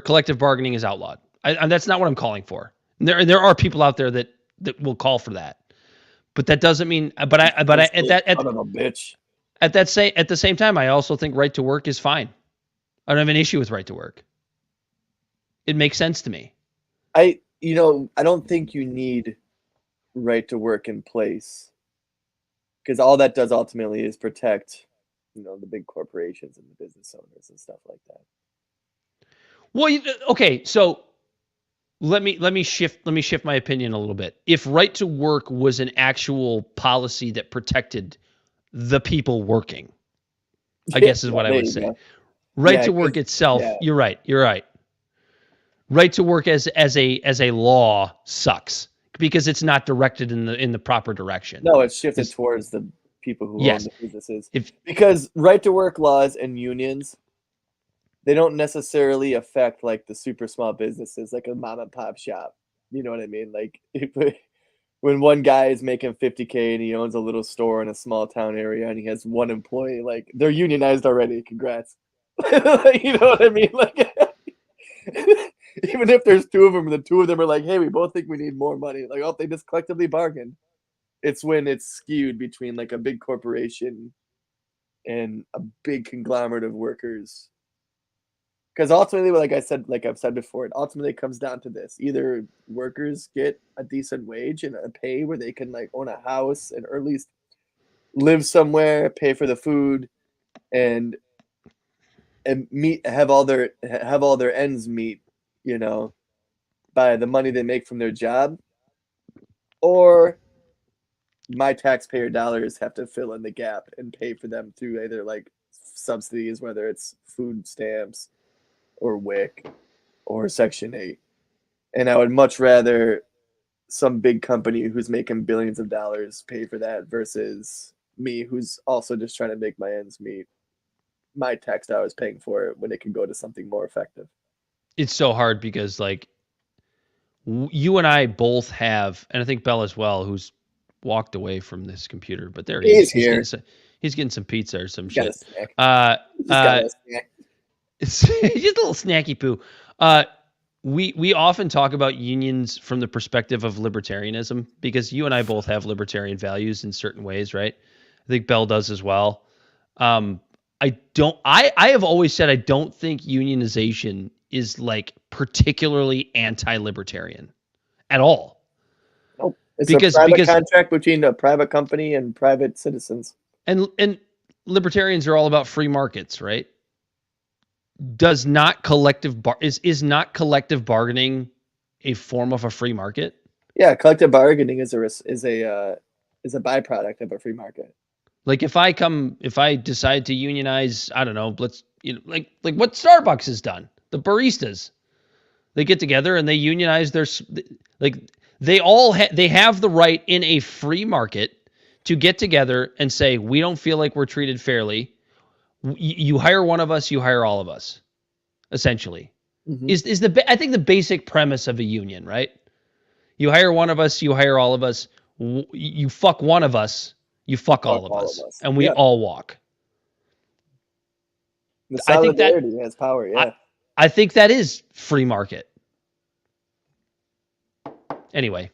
collective bargaining is outlawed. And that's not what I'm calling for. There are people out there that will call for that, but that doesn't mean. At the same time, I also think right to work is fine. I don't have an issue with right to work. It makes sense to me. I don't think you need right to work in place because all that does ultimately is protect, the big corporations and the business owners and stuff like that. Well, okay, so let me shift my opinion a little bit. If right to work was an actual policy that protected the people working, I guess is what I would say. Right to work itself, you're right. Right to work as a law sucks because it's not directed in the proper direction. No, it's shifted towards the people who own the businesses. Because right to work laws and unions, they don't necessarily affect like the super small businesses, like a mom and pop shop. You know what I mean? Like when one guy is making $50K and he owns a little store in a small town area and he has one employee, like they're unionized already. Congrats. You know what I mean? Like even if there's two of them and the two of them are like, hey, we both think we need more money. Like, oh, they just collectively bargain. It's when it's skewed between like a big corporation and a big conglomerate of workers. Because ultimately, like I've said before, it ultimately comes down to this. Either workers get a decent wage and a pay where they can like own a house or at least live somewhere, pay for the food, and have all their ends meet, by the money they make from their job, or my taxpayer dollars have to fill in the gap and pay for them through either like subsidies, whether it's food stamps or WIC or Section 8. And I would much rather some big company who's making billions of dollars pay for that versus me who's also just trying to make my ends meet. My tax dollars paying for it when it can go to something more effective. It's so hard because like you and I both have, and I think Bell as well, who's walked away from this computer, but there he is. He's getting some pizza or some shit. He's just a little snacky poo. we often talk about unions from the perspective of libertarianism because you and I both have libertarian values in certain ways, right? I think Bell does as well. I have always said I don't think unionization is like particularly anti-libertarian at all. Nope. It's a private contract between a private company and private citizens. And libertarians are all about free markets, right? Is not collective bargaining a form of a free market? Yeah, collective bargaining is a byproduct of a free market. Like if I decide to unionize, I don't know, like what Starbucks has done. The baristas, they get together and they unionize they have the right in a free market to get together and say, we don't feel like we're treated fairly. You hire one of us, you hire all of us, essentially. Mm-hmm. I think the basic premise of a union, right? You hire one of us, you hire all of us. You fuck one of us, you fuck all of us, and we all walk. The solidarity has power. Yeah, I think that is free market. Anyway,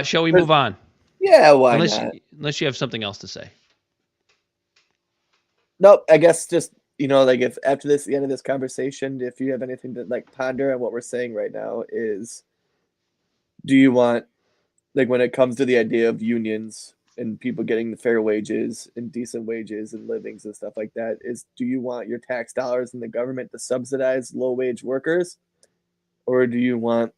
shall we move on? Yeah, why not? Unless you have something else to say. Nope, I guess just, like if after the end of this conversation, if you have anything to like ponder on what we're saying right now is, do you want, like when it comes to the idea of unions and people getting the fair wages and decent wages and livings and stuff like that, do you want your tax dollars in the government to subsidize low wage workers? Or do you want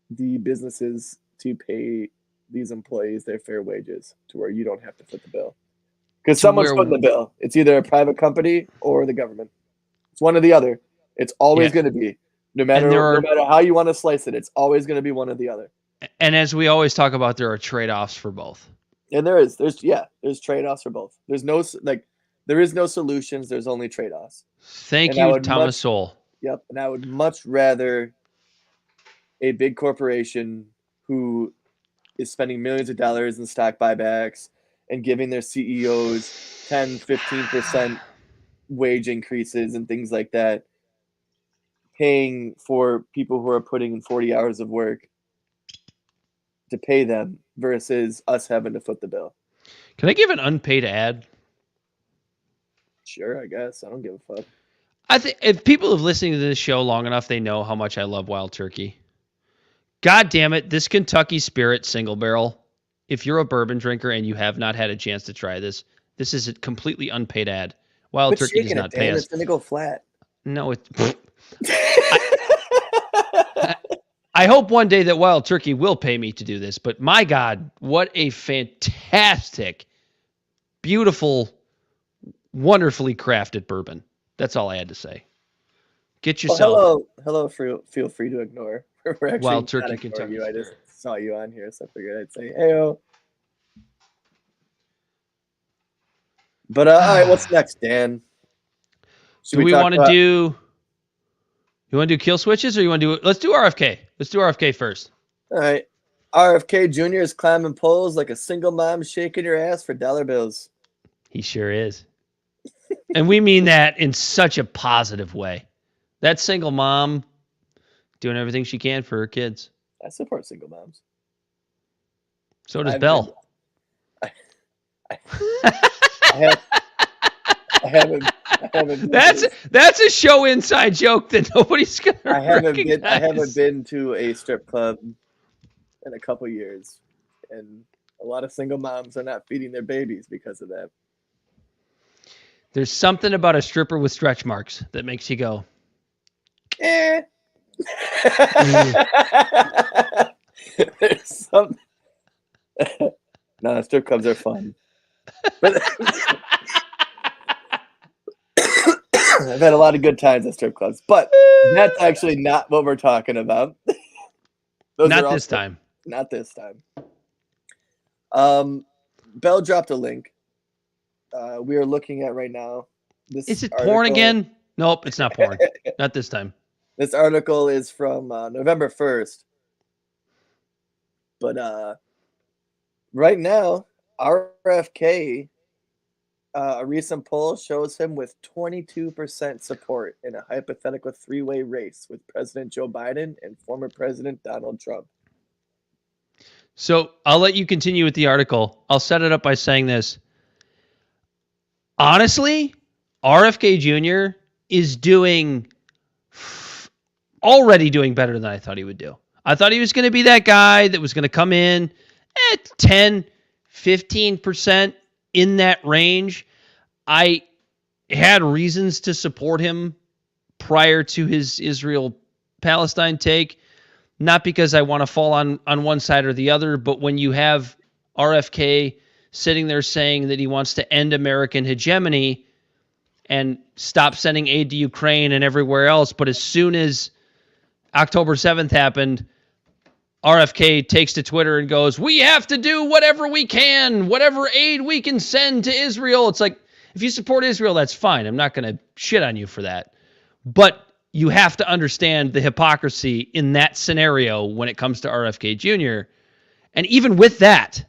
the businesses to pay these employees their fair wages to where you don't have to foot the bill? Because someone's footing the bill. It's either a private company or the government. It's one or the other. It's always going to be. No matter how you want to slice it, it's always going to be one or the other. And as we always talk about, there are trade-offs for both. And there's trade-offs for both. There is no solutions. There's only trade-offs. Thank you, Thomas Sowell. Yep. And I would much rather a big corporation who is spending millions of dollars in stock buybacks and giving their CEOs 10, 15% wage increases and things like that, paying for people who are putting in 40 hours of work to pay them versus us having to foot the bill. Can I give an unpaid ad? Sure, I guess. I don't give a fuck. I think if people have listened to this show long enough, they know how much I love Wild Turkey. God damn it, this Kentucky Spirit single barrel. If you're a bourbon drinker and you have not had a chance to try this is a completely unpaid ad. Wild Turkey does not pay us. It's going to go flat. No, I hope one day that Wild Turkey will pay me to do this, but my God, what a fantastic, beautiful, wonderfully crafted bourbon. That's all I had to say. Get yourself. Hello. Feel free to ignore. We're actually Wild Turkey, Kentucky. I just saw you on here, so I figured I'd say, heyo. But all right, what's next, Dan? Do we want to do? You want to do kill switches, or you want to do? Let's do RFK. Let's do RFK first. All right. RFK Jr. is climbing poles like a single mom shaking her ass for dollar bills. He sure is. And we mean that in such a positive way. That single mom doing everything she can for her kids. I support single moms. So does Bell. I haven't. That's a show inside joke that nobody's gonna recognize. I haven't been to a strip club in a couple years, and a lot of single moms are not feeding their babies because of that. There's something about a stripper with stretch marks that makes you go, eh. There's some. No, strip clubs are fun. But I've had a lot of good times at strip clubs, but that's actually not what we're talking about. Not this time. Not this time. Bell dropped a link. We are looking at right now. Is it porn again? Nope, it's not porn. Not this time. This article is from November 1st. But right now, RFK A recent poll shows him with 22% support in a hypothetical three-way race with President Joe Biden and former President Donald Trump. So I'll let you continue with the article. I'll set it up by saying this. Honestly, RFK Jr. is already doing better than I thought he would do. I thought he was going to be that guy that was going to come in at 10, 15% in that range. I had reasons to support him prior to his Israel-Palestine take, not because I want to fall on one side or the other, but when you have RFK sitting there saying that he wants to end American hegemony and stop sending aid to Ukraine and everywhere else, but as soon as October 7th happened, RFK takes to Twitter and goes, we have to do whatever we can, whatever aid we can send to Israel. It's like, if you support Israel, that's fine. I'm not going to shit on you for that. But you have to understand the hypocrisy in that scenario when it comes to RFK Jr. And even with that,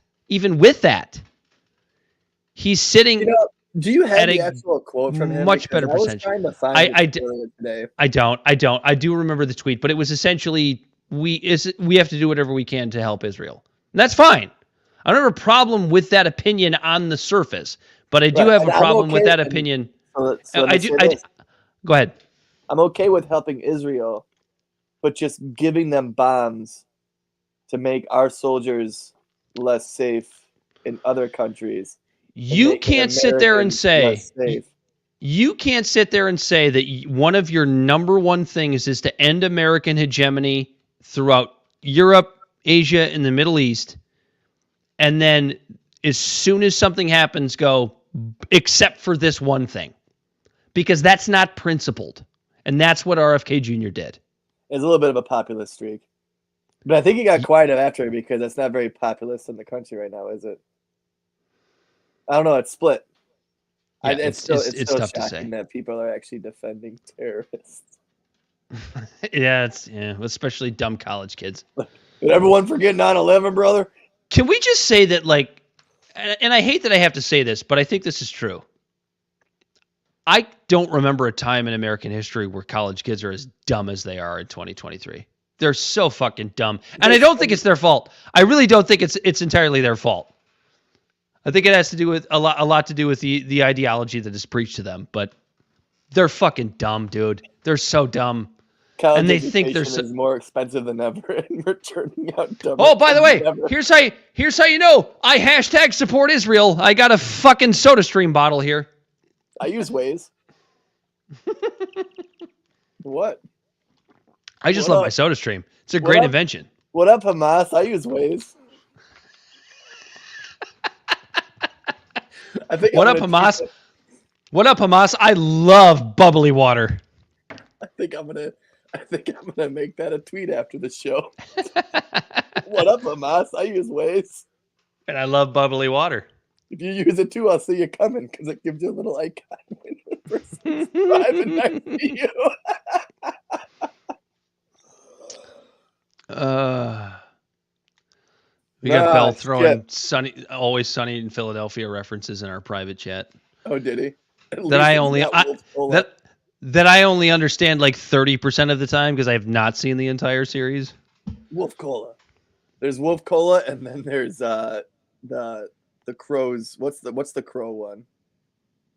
he's sitting. Do you have the actual quote from him? Much better percentage. I was trying to find it today. I don't. I do remember the tweet, but it was essentially, we have to do whatever we can to help Israel. And that's fine. I don't have a problem with that opinion on the surface, but I do have a problem with that opinion. Go ahead. I'm okay with helping Israel, but just giving them bombs to make our soldiers less safe in other countries. You can't sit there and say that one of your number one things is to end American hegemony throughout Europe, Asia, and the Middle East. And then as soon as something happens, go, except for this one thing. Because that's not principled. And that's what RFK Jr. did. It's a little bit of a populist streak. But I think he got quiet after because it's not very populist in the country right now, is it? I don't know. It's split. Yeah, it's it's tough to say that people are actually defending terrorists. Yeah, especially dumb college kids. Did everyone forget 9/11, brother? Can we just say that, like, and I hate that I have to say this, but I think this is true. I don't remember a time in American history where college kids are as dumb as they are in 2023. They're so fucking dumb. And I don't think it's their fault. I really don't think it's entirely their fault. I think it has to do with a lot to do with the ideology that is preached to them, but they're fucking dumb, dude. They're so dumb. College and they think they're is more expensive than ever, and we're turning out dumb. Oh, by the way, here's how you know I hashtag support Israel. I got a fucking SodaStream bottle here. I use Waze. What? I just love my SodaStream. It's a great invention. What up, Hamas? I use Waze. What up, Hamas? What up, Hamas? I love bubbly water. I think I'm gonna make that a tweet after the show. What up, Hamas? I use Waze. And I love bubbly water. If you use it too, I'll see you coming because it gives you a little icon when the person's driving next to you. We got Bell throwing always sunny in Philadelphia references in our private chat. Oh, did he? That I only understand like 30% of the time because I have not seen the entire series. Wolf Cola. There's Wolf Cola, and then there's the crows. What's the crow one?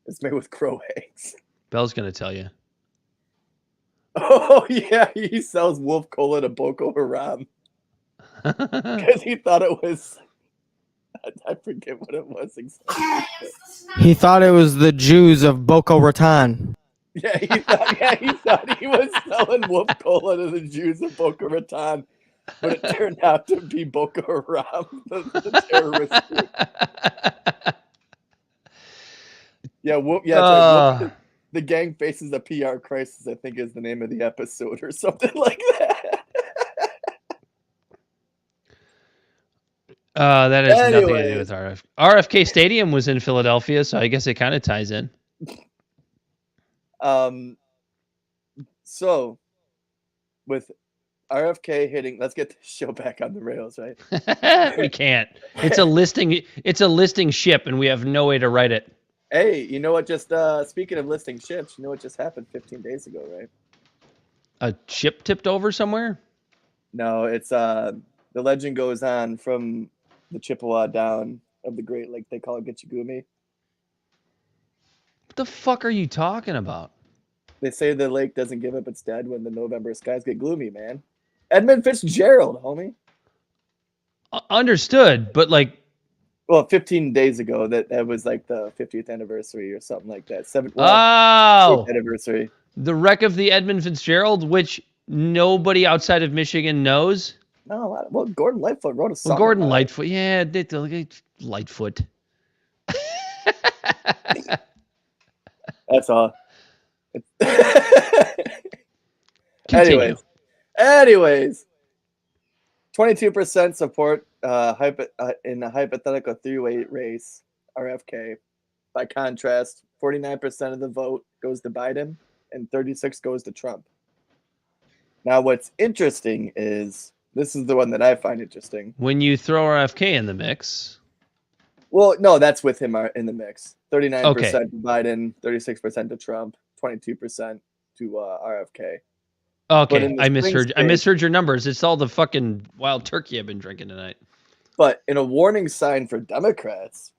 It's made with crow eggs. Bell's gonna tell you. Oh yeah, he sells Wolf Cola to Boko Haram because he thought it was. I forget what it was exactly. He thought it was the Jews of Boko Raton. Yeah, he thought he was selling Wolf Cola to the Jews of Boko Raton, but it turned out to be Boko Haram, the terrorist group. The gang faces a PR crisis, I think is the name of the episode or something like that. That has nothing to do with RFK Stadium was in Philadelphia, so I guess it kind of ties in. So with RFK hitting, let's get the show back on the rails, right? We can't. It's a listing ship, and we have no way to write it. Hey, you know what? Just speaking of listing ships, you know what just happened 15 days ago, right? A ship tipped over somewhere? No, it's the legend goes on from the Chippewa down of the Great Lake. They call it Gitchagumi. What the fuck are you talking about? They say the lake doesn't give up its dead when the November skies get gloomy, man. Edmund Fitzgerald, homie. Understood, but like, Well, 15 days ago, that was like the 50th anniversary or something like that. 8th anniversary. The wreck of the Edmund Fitzgerald, which nobody outside of Michigan knows. No, well, Gordon Lightfoot wrote a song. Well, Gordon about it. Lightfoot, yeah, Lightfoot. That's all. Continue. Anyways, 22% support in a hypothetical three-way race, RFK. By contrast, 49% of the vote goes to Biden and 36% goes to Trump. Now, what's interesting is, this is the one that I find interesting. When you throw RFK in the mix. Well, no, that's with him in the mix. 39% Okay. to Biden, 36% to Trump, 22% to RFK. Okay, I misheard. I states- misheard your numbers. It's all the fucking wild turkey I've been drinking tonight. But in a warning sign for Democrats,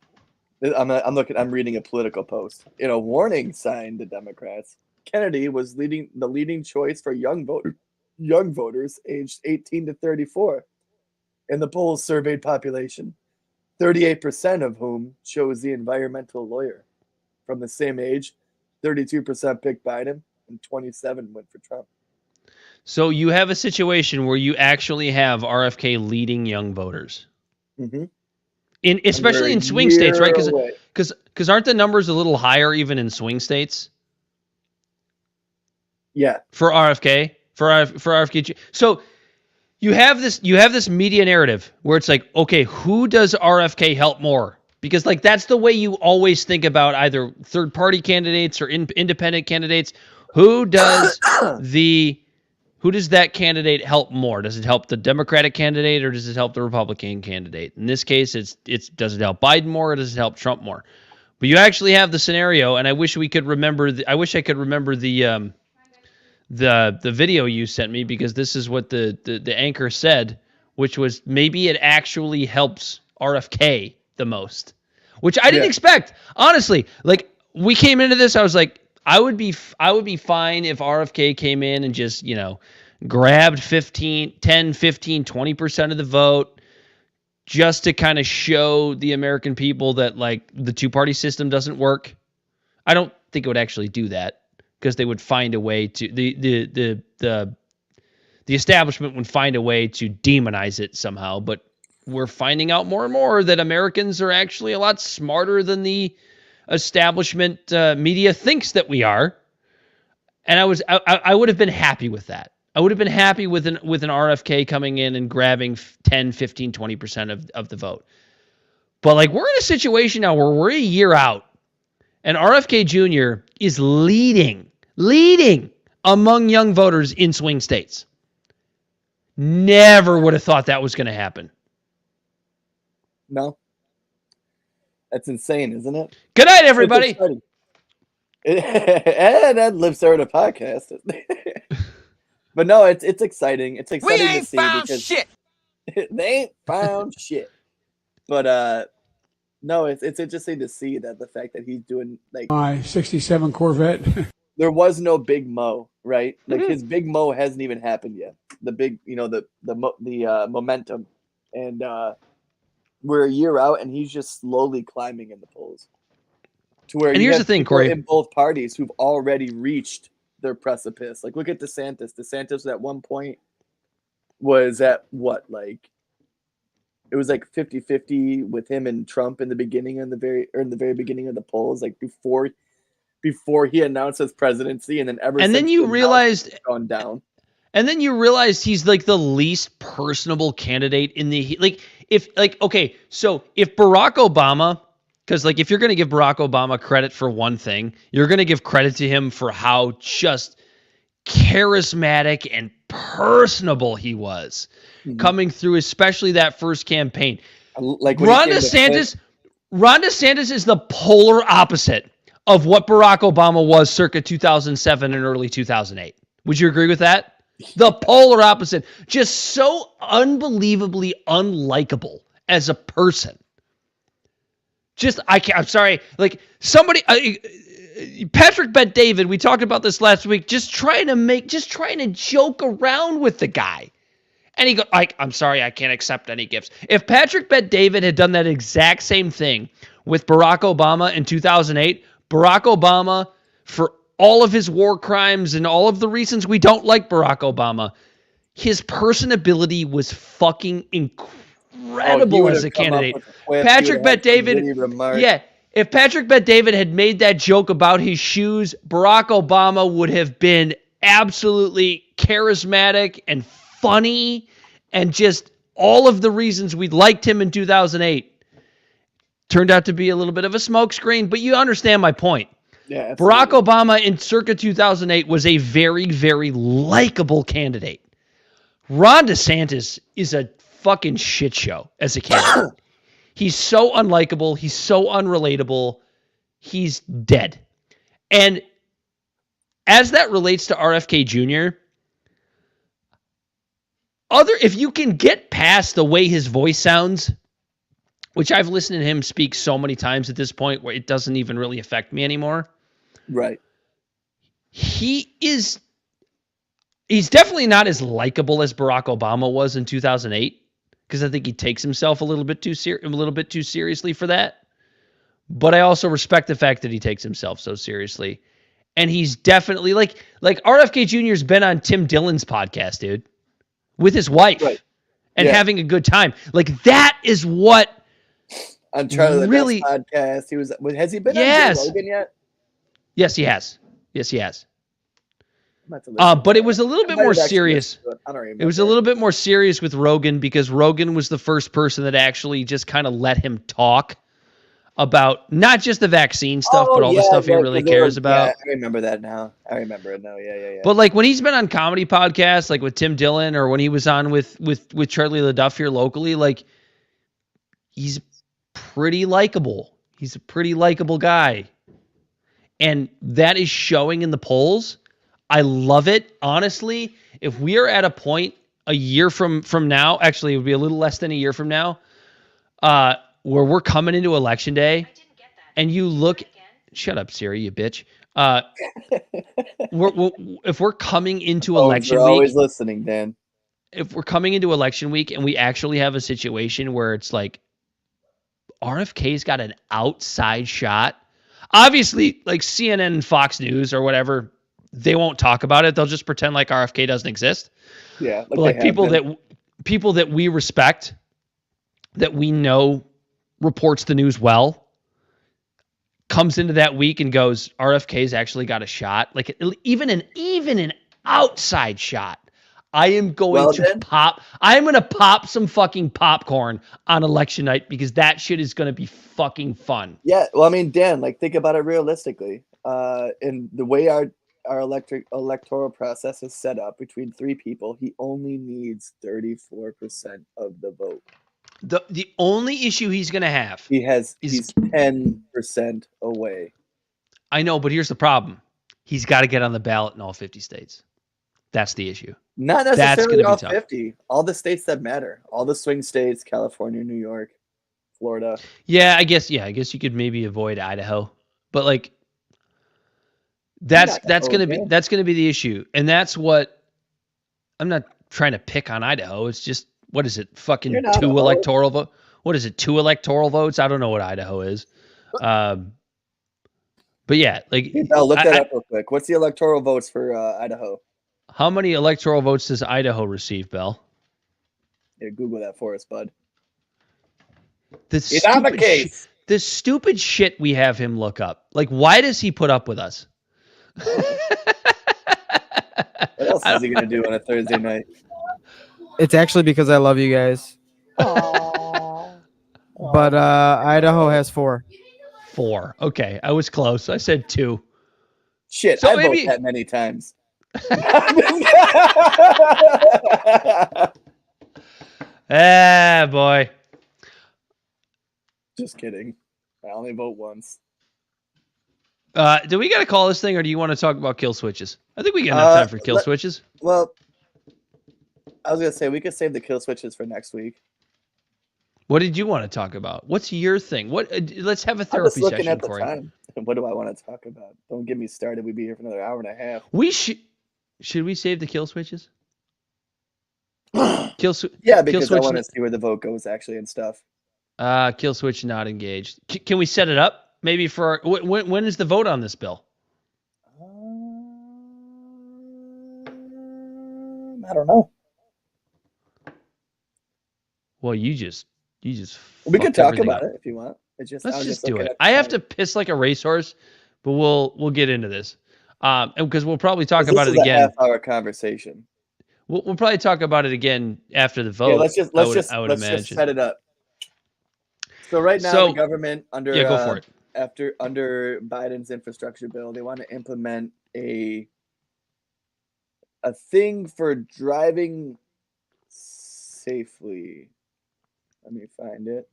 I'm reading a political post. In a warning sign to Democrats, Kennedy was the leading choice for young voters aged 18 to 34 in the polls surveyed population, 38% of whom chose the environmental lawyer. From the same age, 32% picked Biden and 27% went for Trump. So you have a situation where you actually have RFK leading young voters, Mm-hmm. especially in swing states, right? Because aren't the numbers a little higher even in swing states Yeah. for RFK for RFK? So you have this media narrative where it's like, okay, who does RFK help more? Because like that's the way you always think about either third party candidates or independent candidates. Who does that candidate help more? Does it help the Democratic candidate or does it help the Republican candidate? In this case, it's does it help Biden more or does it help Trump more? But you actually have the scenario, and I wish we could remember. I wish I could remember the video you sent me, because this is what the anchor said, which was maybe it actually helps RFK the most, which I didn't expect, honestly. Like we came into this, I was like, I would be fine if RFK came in and just, grabbed 10, 15, 20% of the vote just to kind of show the American people that like the two-party system doesn't work. I don't think it would actually do that, because they would find a way to the establishment would find a way to demonize it somehow. But we're finding out more and more that Americans are actually a lot smarter than the establishment media thinks that we are. And I would have been happy with that. I would have been happy with an RFK coming in and grabbing 10, 15, 20% of the vote. But like we're in a situation now where we're a year out and RFK Jr. is leading among young voters in swing states. Never would have thought that was going to happen. No. That's insane, isn't it? Good night, everybody. And that lives there in a podcast. But no, it's exciting. It's exciting We ain't to see found because shit. they ain't found shit. But no, it's interesting to see that the fact that he's doing like my 67 Corvette. there was no big mo, right? Like his big mo hasn't even happened yet. The big, the momentum, and we're a year out, and he's just slowly climbing in the polls. To where and here's the thing, Corey, in both parties who've already reached their precipice. Like look at DeSantis. DeSantis at one point was at what, like it was like 50-50 with him and Trump in the beginning in the very beginning of the polls, like before he announced his presidency, and then then you realized it's gone down. And then you realized he's like the least personable candidate in the if Barack Obama, because like if you're going to give Barack Obama credit for one thing, you're going to give credit to him for how just charismatic and personable he was coming through, especially that first campaign. Like Ron DeSantis Ron DeSantis is the polar opposite of what Barack Obama was circa 2007 and early 2008. Would you agree with that? The polar opposite. Just so unbelievably unlikable as a person. I'm sorry. Like somebody, Patrick Bet-David, we talked about this last week, just trying to joke around with the guy. And he go, I'm sorry, I can't accept any gifts. If Patrick Bet-David had done that exact same thing with Barack Obama in 2008, Barack Obama, for all of his war crimes and all of the reasons we don't like Barack Obama, his personability was fucking incredible as a candidate. Patrick Bet-David, if Patrick Bet-David had made that joke about his shoes, Barack Obama would have been absolutely charismatic and funny and just all of the reasons we liked him in 2008. Turned out to be a little bit of a smokescreen, but you understand my point. Yeah, Barack Obama in circa 2008 was a very, very likable candidate. Ron DeSantis is a fucking shit show as a candidate. He's so unlikable. He's so unrelatable. He's dead. And as that relates to RFK Jr., if you can get past the way his voice sounds, which I've listened to him speak so many times at this point where it doesn't even really affect me anymore. Right. He's definitely not as likable as Barack Obama was in 2008, because I think he takes himself a little bit too seriously for that. But I also respect the fact that he takes himself so seriously. And he's definitely like RFK Jr.'s been on Tim Dillon's podcast, dude, with his wife and having a good time. Like that is what on Charlie really the Best podcast. Has he been on Joe Rogan yet? Yes, he has. But it was a little bit more serious. I don't remember. It was a little bit more serious with Rogan because Rogan was the first person that actually just kind of let him talk about not just the vaccine stuff, but all the stuff he really cares about. Yeah, I remember that now. I remember it now. Yeah. But like when he's been on comedy podcasts, like with Tim Dillon, or when he was on with Charlie LaDuff here locally, like he's pretty likable. He's a pretty likable guy. And that is showing in the polls. I love it. Honestly, if we are at a point a year from now, actually it would be a little less than a year from now, where we're coming into election day and you look, shut up, Siri, you bitch. If we're coming into election week, always listening, Dan. If we're coming into election week and we actually have a situation where it's like RFK's got an outside shot, obviously like CNN and Fox News or whatever, they won't talk about it. They'll just pretend like RFK doesn't exist. Yeah. Like people that we respect, that we know reports the news well, comes into that week and goes, RFK's actually got a shot. Like even an outside shot. I am going to pop some fucking popcorn on election night because that shit is going to be fucking fun. Yeah. Well, I mean, Dan, like think about it realistically. In the way our electoral process is set up between three people, he only needs 34% of the vote. The only issue he's going to have he's 10% away. I know, but here's the problem. He's got to get on the ballot in all 50 states. That's the issue. Not necessarily all tough. 50. All the states that matter. All the swing states, California, New York, Florida. Yeah, I guess you could maybe avoid Idaho. But like that's going to be the issue. And that's what I'm not trying to pick on Idaho. It's just, what is it? Fucking two electoral vote. What is it? 2 electoral votes? I don't know what Idaho is. But yeah, like I'll look that up real quick. What's the electoral votes for Idaho? How many electoral votes does Idaho receive, Bell? Yeah, Google that for us, bud. The stupid shit we have him look up. Like, why does he put up with us? What else is he going to do on a Thursday night? It's actually because I love you guys. But Idaho has 4. 4. Okay, I was close. I said 2. Shit, so I maybe vote that many times. Ah, boy. Just kidding. I only vote once. Do we got to call this thing, or do you want to talk about kill switches? I think we got enough time for kill switches. Well, I was gonna say we could save the kill switches for next week. What did you want to talk about? What's your thing? What? Let's have a I'm therapy just looking session, at the Corey. time. What do I want to talk about? Don't get me started. We'd be here for another hour and a half. We should we save the kill switches? Yeah, kill because switch. I want to see where the vote goes actually and stuff. Kill switch not engaged. Can we set it up? Maybe for when is the vote on this bill? I don't know. Well, you just. We could fucked talk everything about up. it if you want. It's just Let's I was just just do looking it. at the I have time. to piss like a racehorse, but we'll get into this. And because we'll probably talk 'Cause about this it is again. a half-hour conversation. We'll probably talk about it again after the vote. Yeah, let's just imagine. set it up. So right now, the government under go for it. Under Biden's infrastructure bill, they want to implement a thing for driving safely. Let me find it.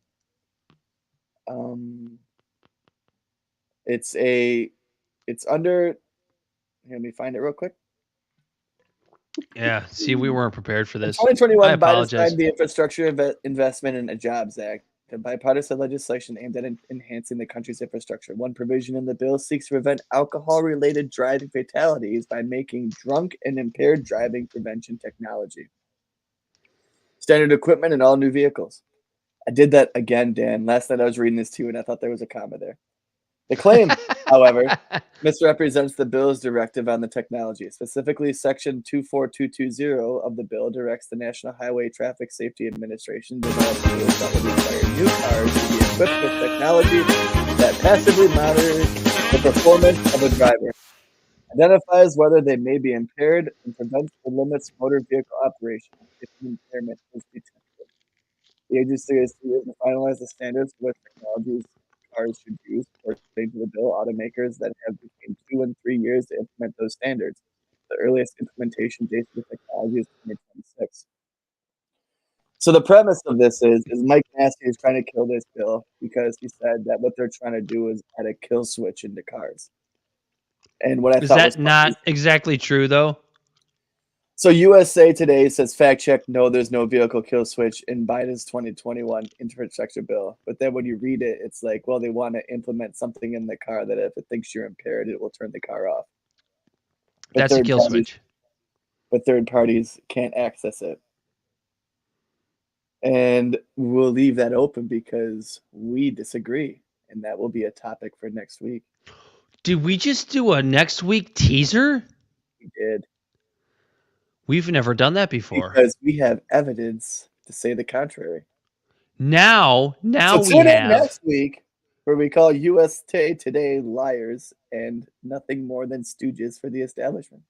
It's under. Let me find it real quick. Yeah. See, we weren't prepared for this. In 2021, I Biden apologize. signed the Infrastructure Investment and Jobs Act, a bipartisan legislation aimed at enhancing the country's infrastructure. One provision in the bill seeks to prevent alcohol-related driving fatalities by making drunk and impaired driving prevention technology standard equipment in all new vehicles. I did that again, Dan. Last night I was reading this too, and I thought there was a comma there. The claim, however, misrepresents the bill's directive on the technology. Specifically, Section 24220 of the bill directs the National Highway Traffic Safety Administration to develop rules that would require new cars to be equipped with technology that passively monitors the performance of a driver, identifies whether they may be impaired, and prevents or limits motor vehicle operation if an impairment is detected. The agency is to finalize the standards for what technologies cars should use. According to the bill, automakers that have between 2 and 3 years to implement those standards. The earliest implementation date for the technology is 2026. So the premise of this is Mike Massey is trying to kill this bill because he said that what they're trying to do is add a kill switch into cars. And what I Is thought that was not exactly true though? So USA Today says fact check, no, there's no vehicle kill switch in Biden's 2021 infrastructure bill. But then when you read it, it's like, well, they want to implement something in the car that if it thinks you're impaired, it will turn the car off. But That's a kill switch. But third parties can't access it. And we'll leave that open because we disagree. And that will be a topic for next week. Did we just do a next week teaser? We did. We've never done that before. Because we have evidence to say the contrary. Now so we tune in have next week where we call USA Today liars and nothing more than stooges for the establishment.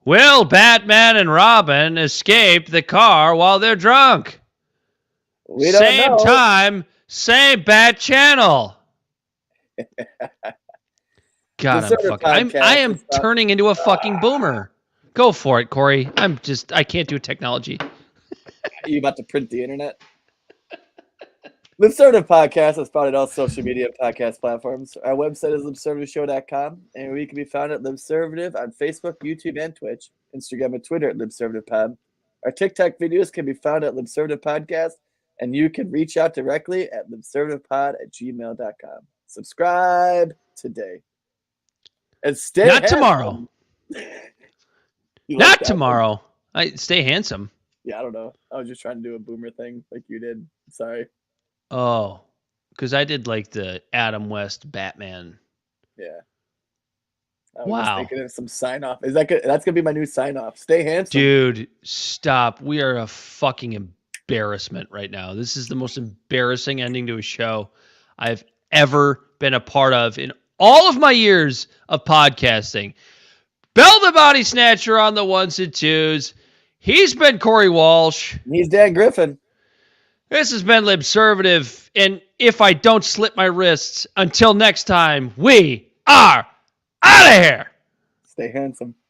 Will Batman and Robin escape the car while they're drunk? We don't same know. time, same bat channel. God, I am turning into a fucking boomer. Go for it, Corey. I can't do technology. Are you about to print the internet? Libservative Podcast is found on all social media podcast platforms. Our website is libservativeshow.com, and we can be found at Libservative on Facebook, YouTube, and Twitch, Instagram, and Twitter at LibservativePod. Our TikTok videos can be found at Libservative Podcast, and you can reach out directly at libservativepod@gmail.com. Subscribe today. And stay Not handsome. tomorrow. Not tomorrow. Stay handsome. Yeah, I don't know. I was just trying to do a boomer thing like you did. Sorry. Oh, because I did like the Adam West Batman. Yeah. I was Wow. just thinking of some sign off. Is that good? That's gonna be my new sign off. Stay handsome. Dude, stop. We are a fucking embarrassment right now. This is the most embarrassing ending to a show I've ever been a part of in all of my years of podcasting. Bell the Bodysnatcher on the ones and twos. He's been Corey Walsh. He's Dan Griffin. This has been Libservative. And if I don't slip my wrists, until next time, we are out of here. Stay handsome.